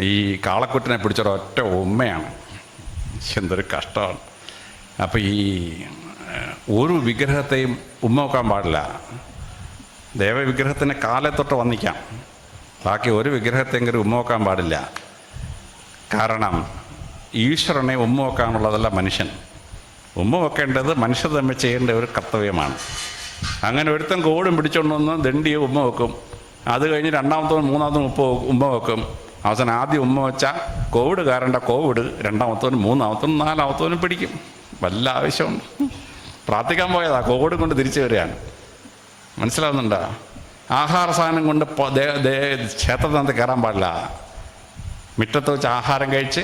ഈ കാളക്കുട്ടിനെ പിടിച്ചൊരു ഒറ്റ ഉമ്മയാണ്. എന്തൊരു കഷ്ടമാണ്. അപ്പോൾ ഈ ഒരു വിഗ്രഹത്തെയും ഉമ്മ വെക്കാൻ പാടില്ല. ദേവവിഗ്രഹത്തിന് കാലെ തൊട്ട് വന്നിക്കാം, ബാക്കി ഒരു വിഗ്രഹത്തെങ്കിലും ഉമ്മ വെക്കാൻ പാടില്ല. കാരണം ഈശ്വരനെ ഉമ്മ വെക്കാനുള്ളതല്ല മനുഷ്യൻ. ഉമ്മ വെക്കേണ്ടത് മനുഷ്യർ തമ്മിൽ ചെയ്യേണ്ട ഒരു കർത്തവ്യമാണ്. അങ്ങനെ ഒരുത്തൻ കോടും പിടിച്ചുകൊണ്ട് വന്ന് ദണ്ഡിയെ ഉമ്മ വെക്കും. അത് കഴിഞ്ഞ് രണ്ടാമത്തവൻ മൂന്നാമത്തവൻ ഉമ്മ വെക്കും. അവസാനം ആദ്യം ഉമ്മ വെച്ചാൽ കോവിഡ് കാരണ്ട കോവിഡ്, രണ്ടാമത്തവനും മൂന്നാമത്തവനും നാലാമത്തവനും പിടിക്കും. വല്ല ആവശ്യമുണ്ട്? പ്രാർത്ഥിക്കാൻ പോയതാ, കോവിഡ് കൊണ്ട് തിരിച്ചു വരികയാണ്. മനസ്സിലാവുന്നുണ്ടോ? ആഹാര സാധനം കൊണ്ട് ക്ഷേത്രത്തിനകത്ത് കയറാൻ പാടില്ല. മുറ്റത്ത് വെച്ച് ആഹാരം കഴിച്ച്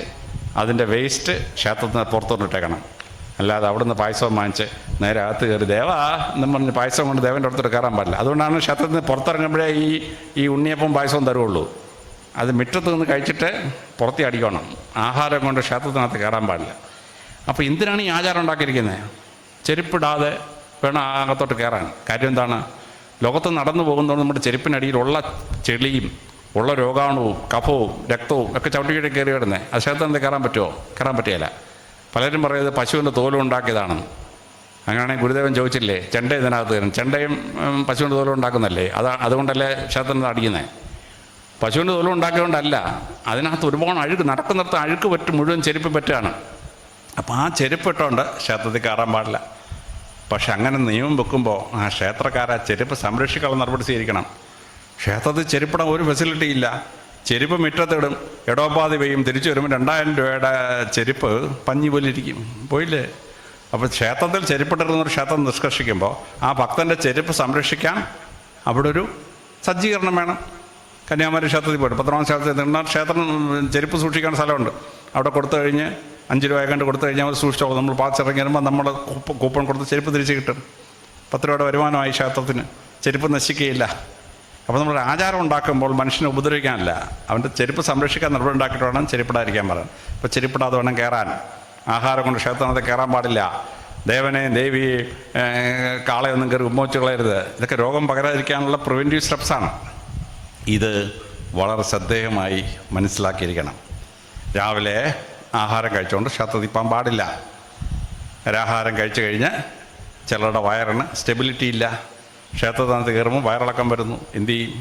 അതിൻ്റെ വേസ്റ്റ് ക്ഷേത്രത്തിന് പുറത്തോട്ടിട്ടേക്കണം. അല്ലാതെ അവിടുന്ന് പായസം വാങ്ങിച്ച് നേരെ അകത്ത് കയറി ദേവാ എന്നും പറഞ്ഞ് പായസം കൊണ്ട് ദേവൻ്റെ അടുത്തോട്ട് കയറാൻ പാടില്ല. അതുകൊണ്ടാണ് ക്ഷേത്രത്തിന് പുറത്തിറങ്ങുമ്പോഴേ ഈ ഉണ്ണിയപ്പം പായസവും തരുള്ളൂ. അത് മുറ്റത്ത് നിന്ന് കഴിച്ചിട്ട് പുറത്തി അടിക്കണം. ആഹാരം കൊണ്ട് ക്ഷേത്രത്തിനകത്ത് കയറാൻ പാടില്ല. അപ്പോൾ എന്തിനാണ് ഈ ആചാരം ഉണ്ടാക്കിയിരിക്കുന്നത്? ചെരുപ്പിടാതെ വേണം അകത്തോട്ട് കയറാൻ. കാര്യം എന്താണ്? ലോകത്ത് നടന്നു പോകുന്നതോടെ നമ്മുടെ ചെരുപ്പിനടിയിലുള്ള ചെളിയും ഉള്ള രോഗാണുവും കഫവും രക്തവും ഒക്കെ ചവിട്ടിക്കിട്ട് കയറി കിടന്നത്. അത് ക്ഷേത്രത്തിൽ കയറാൻ പറ്റുമോ? കയറാൻ പറ്റുകയില്ല. പലരും പറയുന്നത് പശുവിൻ്റെ തോലും ഉണ്ടാക്കിയതാണെന്ന്. അങ്ങനെയാണെങ്കിൽ ഗുരുദേവൻ ചോദിച്ചില്ലേ ചെണ്ട ഇതിനകത്ത് തരും? ചെണ്ടയും പശുവിൻ്റെ തോലും ഉണ്ടാക്കുന്നല്ലേ? അതുകൊണ്ടല്ലേ ക്ഷേത്രത്തിൽ അടിക്കുന്നത്? പശുവിൻ്റെ തോലും ഉണ്ടാക്കിയതുകൊണ്ടല്ല. അതിനകത്ത് ഒരുപാട് അഴുക്ക്, നടക്കുന്നിടത്ത് അഴുക്ക് മുഴുവൻ ചെരുപ്പ് പറ്റുകയാണ്. അപ്പോൾ ആ ചെരുപ്പിട്ടുകൊണ്ട് ക്ഷേത്രത്തിൽ കയറാൻ പാടില്ല. പക്ഷെ അങ്ങനെ നിയമം വെക്കുമ്പോൾ ആ ക്ഷേത്രക്കാരെ ചെരുപ്പ് സംരക്ഷിക്കാനുള്ള നടപടി സ്വീകരിക്കണം. ക്ഷേത്രത്തിൽ ചെരുപ്പിടാൻ ഒരു ഫെസിലിറ്റി ഇല്ല. ചെരുപ്പ് മുറ്റത്തിടും, ഇടോപാതി പെയ്യും, തിരിച്ചു വരുമ്പോൾ 2000 രൂപയുടെ ചെരുപ്പ് പഞ്ഞി പോലെ ഇരിക്കും. പോയില്ലേ? അപ്പോൾ ക്ഷേത്രത്തിൽ ചെരുപ്പിട്ടിരുന്നൊരു ക്ഷേത്രം നിഷ്കർഷിക്കുമ്പോൾ ആ ഭക്തൻ്റെ ചെരുപ്പ് സംരക്ഷിക്കാൻ അവിടെ ഒരു സജ്ജീകരണം വേണം. കന്യാകുമാരി ക്ഷേത്രത്തിൽ പോയിട്ട് പത്രാമത് ക്ഷേത്രം ചെരുപ്പ് സൂക്ഷിക്കാൻ സ്ഥലമുണ്ട്. അവിടെ കൊടുത്തു കഴിഞ്ഞ് 5 രൂപ കണ്ട് കൊടുത്തു കഴിഞ്ഞാൽ അവർ സൂക്ഷിച്ചോളൂ. നമ്മൾ പാച്ചിറങ്ങി വരുമ്പോൾ നമ്മൾ കൂപ്പൺ കൊടുത്ത് ചെരുപ്പ് തിരിച്ച് കിട്ടും. 10 രൂപയുടെ വരുമാനമായി ക്ഷേത്രത്തിന്. ചെരുപ്പ് നശിക്കുകയില്ല. അപ്പോൾ നമ്മൾ ആചാരം ഉണ്ടാക്കുമ്പോൾ മനുഷ്യനെ ഉപദ്രവിക്കാനല്ല, അവൻ്റെ ചെരുപ്പ് സംരക്ഷിക്കാൻ നടപടി ഉണ്ടാക്കിയിട്ട് വേണം ചെരുപ്പിടാതിരിക്കാൻ പറയാൻ. ഇപ്പോൾ ചെരുപ്പിടാതെ വേണം കയറാൻ. ആഹാരം കൊണ്ട് ക്ഷേത്രത്തിൽ കയറാൻ പാടില്ല. ദേവനെ ദേവി കാളയൊന്നും കയറി ഉമ്മവച്ച് കളയരുത്. ഇതൊക്കെ രോഗം പകരാതിരിക്കാനുള്ള പ്രിവെൻറ്റീവ് സ്റ്റെപ്സാണ്. ഇത് വളരെ ശ്രദ്ധേയമായി മനസ്സിലാക്കിയിരിക്കണം. രാവിലെ ആഹാരം കഴിച്ചുകൊണ്ട് ക്ഷേത്രത്തിൽ പോകാൻ പാടില്ല. ആഹാരം കഴിച്ചു കഴിഞ്ഞ് ചിലരുടെ വയറിന് സ്റ്റെബിലിറ്റി ഇല്ല. ക്ഷേത്രത്തിനകത്ത് കയറുമ്പോൾ വയറിളക്കം വരുന്നു. എന്ത് ചെയ്യും?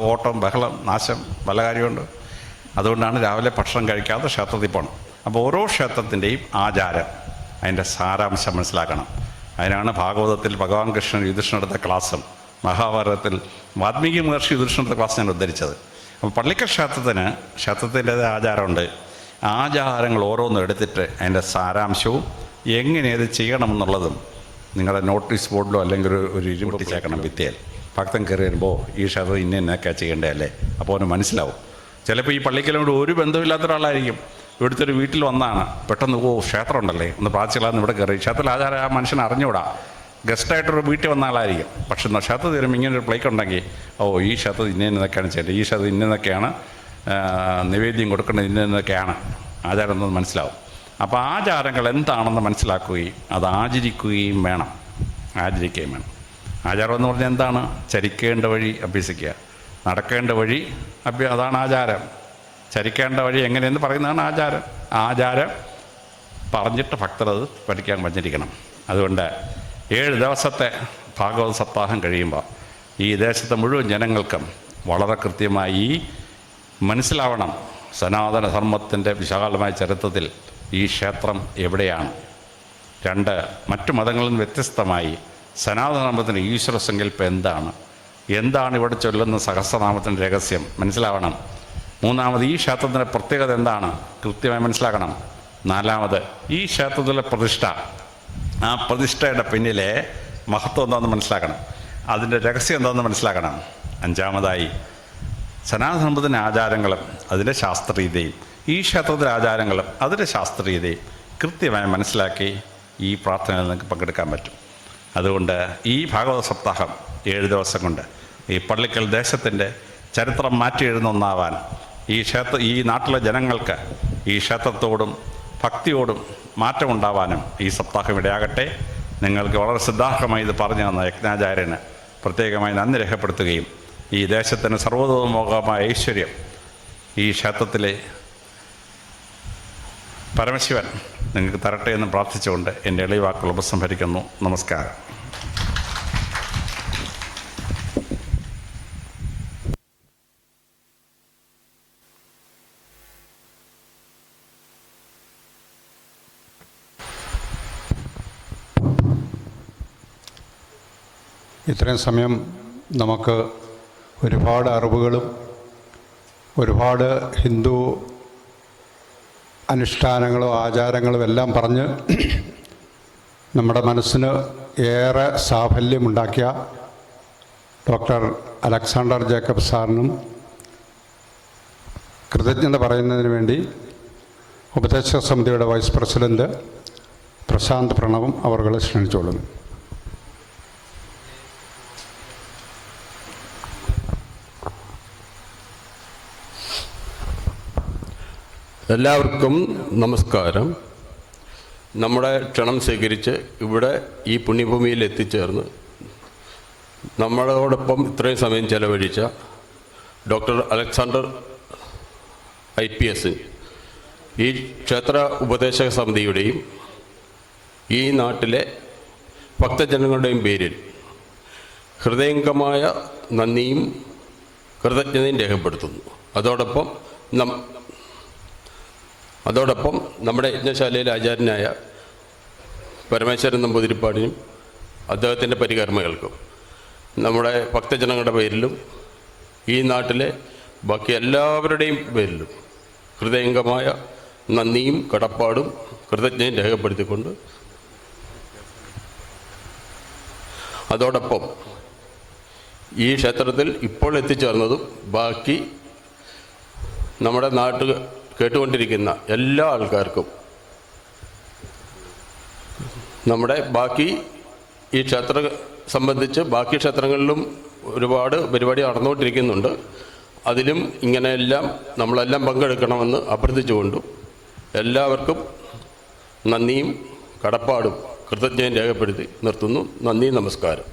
ഓട്ടം, ബഹളം, നാശം, പല കാര്യമുണ്ട്. അതുകൊണ്ടാണ് രാവിലെ ഭക്ഷണം കഴിക്കാതെ ക്ഷേത്രത്തിൽ പോകണം. അപ്പോൾ ഓരോ ക്ഷേത്രത്തിൻ്റെയും ആചാരം, അതിൻ്റെ സാരാംശം മനസ്സിലാക്കണം. അതിനാണ് ഭാഗവതത്തിൽ ഭഗവാൻ കൃഷ്ണൻ യുധിഷ്ഠിരൻ്റെ ക്ലാസ്സും മഹാഭാരതത്തിൽ വാൽമീകി മഹർഷി യുധിഷ്ഠിരൻ്റെ ക്ലാസ് ഞാൻ ഉദ്ധരിച്ചത്. അപ്പോൾ പള്ളിക്കൽ ക്ഷേത്രത്തിൻ്റേത് ആചാരമുണ്ട്. ആചാരങ്ങൾ ഓരോന്നും എടുത്തിട്ട് അതിൻ്റെ സാരാംശവും എങ്ങനെ അത് ചെയ്യണമെന്നുള്ളതും നിങ്ങളുടെ നോട്ടീസ് ബോർഡിലോ അല്ലെങ്കിൽ ഒരു ഇരുമ്പൊട്ടിച്ചേക്കണം ഭിത്തിയിൽ. ഭക്തൻ കയറി വരുമ്പോൾ ഈ ക്ഷേത്രം ഇന്നൊക്കെ ചെയ്യേണ്ടതല്ലേ, അപ്പോൾ അവന് മനസ്സിലാവും. ചിലപ്പോൾ ഈ പള്ളിക്കലോട് ഒരു ബന്ധമില്ലാത്ത ഒരാളായിരിക്കും. ഇവിടുത്തെ ഒരു വീട്ടിൽ വന്നാണ്, പെട്ടെന്ന് ക്ഷേത്രം ഉണ്ടല്ലേ ഒന്ന് പ്രാർത്ഥിച്ചില്ലാന്ന് ഇവിടെ കയറി. ക്ഷേത്രത്തിൽ ആചാരം ആ മനുഷ്യനെ അറിഞ്ഞുകൂടാ. ഗസ്റ്റായിട്ടൊരു വീട്ടിൽ വന്ന ആളായിരിക്കും. പക്ഷെ ക്ഷേത്രത്തിൽ വരുമ്പോൾ ഇങ്ങനൊരു പ്ലേക്ക് ഉണ്ടെങ്കിൽ ഈ ക്ഷേത്രത്തിൽ ഇന്നതൊക്കെയാണ് ചെയ്യേണ്ടത്, ഈ ക്ഷേത്രത്തിൽ ഇന്നതൊക്കെയാണ് നിവേദ്യം കൊടുക്കേണ്ടത്, ഇന്നതൊക്കെയാണ് ആചാരം എന്നത് മനസ്സിലാവും. അപ്പോൾ ആചാരങ്ങൾ എന്താണെന്ന് മനസ്സിലാക്കുകയും അത് ആചരിക്കുകയും വേണം. ആചാരം എന്ന് പറഞ്ഞാൽ എന്താണ്? ചരിക്കേണ്ട വഴി അഭ്യസിക്കുക, നടക്കേണ്ട വഴി അതാണ് ആചാരം. ചരിക്കേണ്ട വഴി എങ്ങനെയെന്ന് പറയുന്നതാണ് ആചാരം. ആചാരം പറഞ്ഞിട്ട് ഭക്തർ അത് പഠിക്കാൻ പറഞ്ഞിരിക്കണം. അതുകൊണ്ട് 7 ദിവസത്തെ ഭാഗവത സപ്താഹം കഴിയുമ്പോൾ ഈ ദേശത്തെ മുഴുവൻ ജനങ്ങൾക്കും വളരെ കൃത്യമായി മനസ്സിലാവണം സനാതന ധർമ്മത്തിൻ്റെ വിശാലമായ ചരിത്രത്തിൽ ഈ ക്ഷേത്രം എവിടെയാണ്. 2, മറ്റു മതങ്ങളിൽ നിന്ന് വ്യത്യസ്തമായി സനാതന ധർമ്മത്തിൻ്റെ ഈശ്വര സങ്കല്പം എന്താണ് ഇവിടെ ചൊല്ലുന്ന സഹസ്രനാമത്തിൻ്റെ രഹസ്യം മനസ്സിലാവണം. 3, ഈ ക്ഷേത്രത്തിൻ്റെ പ്രത്യേകത എന്താണ് കൃത്യമായി മനസ്സിലാക്കണം. 4, ഈ ക്ഷേത്രത്തിലെ പ്രതിഷ്ഠ, ആ പ്രതിഷ്ഠയുടെ പിന്നിലെ മഹത്വം എന്താണെന്ന് മനസ്സിലാക്കണം. അതിൻ്റെ രഹസ്യം എന്താണെന്ന് മനസ്സിലാക്കണം. 5, സനാതനധർമ്മത്തിൻ്റെ ആചാരങ്ങളും അതിൻ്റെ ശാസ്ത്രീയതയും ഈ ക്ഷേത്രത്തിലെ ആചാരങ്ങളും അതിൻ്റെ ശാസ്ത്രീയതയും കൃത്യമായി മനസ്സിലാക്കി ഈ പ്രാർത്ഥനയിൽ നിങ്ങൾക്ക് പങ്കെടുക്കാൻ പറ്റും. അതുകൊണ്ട് ഈ ഭാഗവത സപ്താഹം 7 ദിവസം കൊണ്ട് ഈ പള്ളിക്കൽ ദേശത്തിൻ്റെ ചരിത്രം മാറ്റി എഴുതുന്ന ഒന്നാവാൻ ഈ നാട്ടിലെ ജനങ്ങൾക്ക് ഈ ക്ഷേത്രത്തോടും ഭക്തിയോടും മാറ്റമുണ്ടാവാനും ഈ സപ്താഹം ഇടയാകട്ടെ. നിങ്ങൾക്ക് വളരെ സിദ്ധാർഹമായി ഇത് പറഞ്ഞു തന്ന യജ്ഞാചാര്യന് പ്രത്യേകമായി നന്ദി രേഖപ്പെടുത്തുകയും ഈ ദേശത്തിന് സർവ്വതോന്മുഖമായ ഐശ്വര്യം ഈ ക്ഷേത്രത്തിലെ പരമശിവൻ നിങ്ങൾക്ക് തരട്ടെ എന്ന് പ്രാർത്ഥിച്ചുകൊണ്ട് എൻ്റെ എളിയ വാക്കുകൾ ഉപസംഹരിക്കുന്നു. നമസ്കാരം. ഇത്രയും സമയം നമുക്ക് ഒരുപാട് അറിവുകളും ഒരുപാട് ഹിന്ദു അനുഷ്ഠാനങ്ങളും ആചാരങ്ങളും എല്ലാം പറഞ്ഞ് നമ്മുടെ മനസ്സിന് ഏറെ സാഫല്യമുണ്ടാക്കിയ ഡോക്ടർ അലക്സാണ്ടർ ജേക്കബ് സാറിനും കൃതജ്ഞത പറയുന്നതിന് വേണ്ടി ഉപദേശക സമിതിയുടെ വൈസ് പ്രസിഡൻറ്റ് പ്രശാന്ത് പ്രണവും അവർകളെ ക്ഷണിച്ചുകൊള്ളുന്നു. എല്ലാവർക്കും നമസ്കാരം. നമ്മുടെ ക്ഷണം സ്വീകരിച്ച് ഇവിടെ ഈ പുണ്യഭൂമിയിൽ എത്തിച്ചേർന്ന് നമ്മളോടൊപ്പം ഇത്രയും സമയം ചെലവഴിച്ച ഡോക്ടർ അലക്സാണ്ടർ IPS ഈ ക്ഷേത്ര ഉപദേശക സമിതിയുടെയും ഈ നാട്ടിലെ ഭക്തജനങ്ങളുടെയും പേരിൽ ഹൃദയംഗമായ നന്ദിയും കൃതജ്ഞതയും രേഖപ്പെടുത്തുന്നു. അതോടൊപ്പം നമ്മുടെ യജ്ഞശാലയിലെ ആചാര്യനായ പരമേശ്വരൻ നമ്പൂതിരിപ്പാടിനും അദ്ദേഹത്തിൻ്റെ പരികർമ്മികൾക്കും നമ്മുടെ ഭക്തജനങ്ങളുടെ പേരിലും ഈ നാട്ടിലെ ബാക്കി എല്ലാവരുടെയും പേരിലും ഹൃദയംഗമായ നന്ദിയും കടപ്പാടും കൃതജ്ഞതയും രേഖപ്പെടുത്തിക്കൊണ്ട് അതോടൊപ്പം ഈ ക്ഷേത്രത്തിൽ ഇപ്പോൾ എത്തിച്ചേർന്നതും ബാക്കി നമ്മുടെ നാട്ടിൽ കേട്ടുകൊണ്ടിരിക്കുന്ന എല്ലാ ആൾക്കാർക്കും നമ്മുടെ ബാക്കി ഈ ക്ഷേത്രം സംബന്ധിച്ച് ബാക്കി ക്ഷേത്രങ്ങളിലും ഒരുപാട് പരിപാടി നടന്നുകൊണ്ടിരിക്കുന്നുണ്ട്. അതിലും ഇങ്ങനെയെല്ലാം നമ്മളെല്ലാം പങ്കെടുക്കണമെന്ന് അഭ്യർത്ഥിച്ചുകൊണ്ടും എല്ലാവർക്കും നന്ദിയും കടപ്പാടും കൃതജ്ഞതയും രേഖപ്പെടുത്തി നിർത്തുന്നു. നന്ദി, നമസ്കാരം.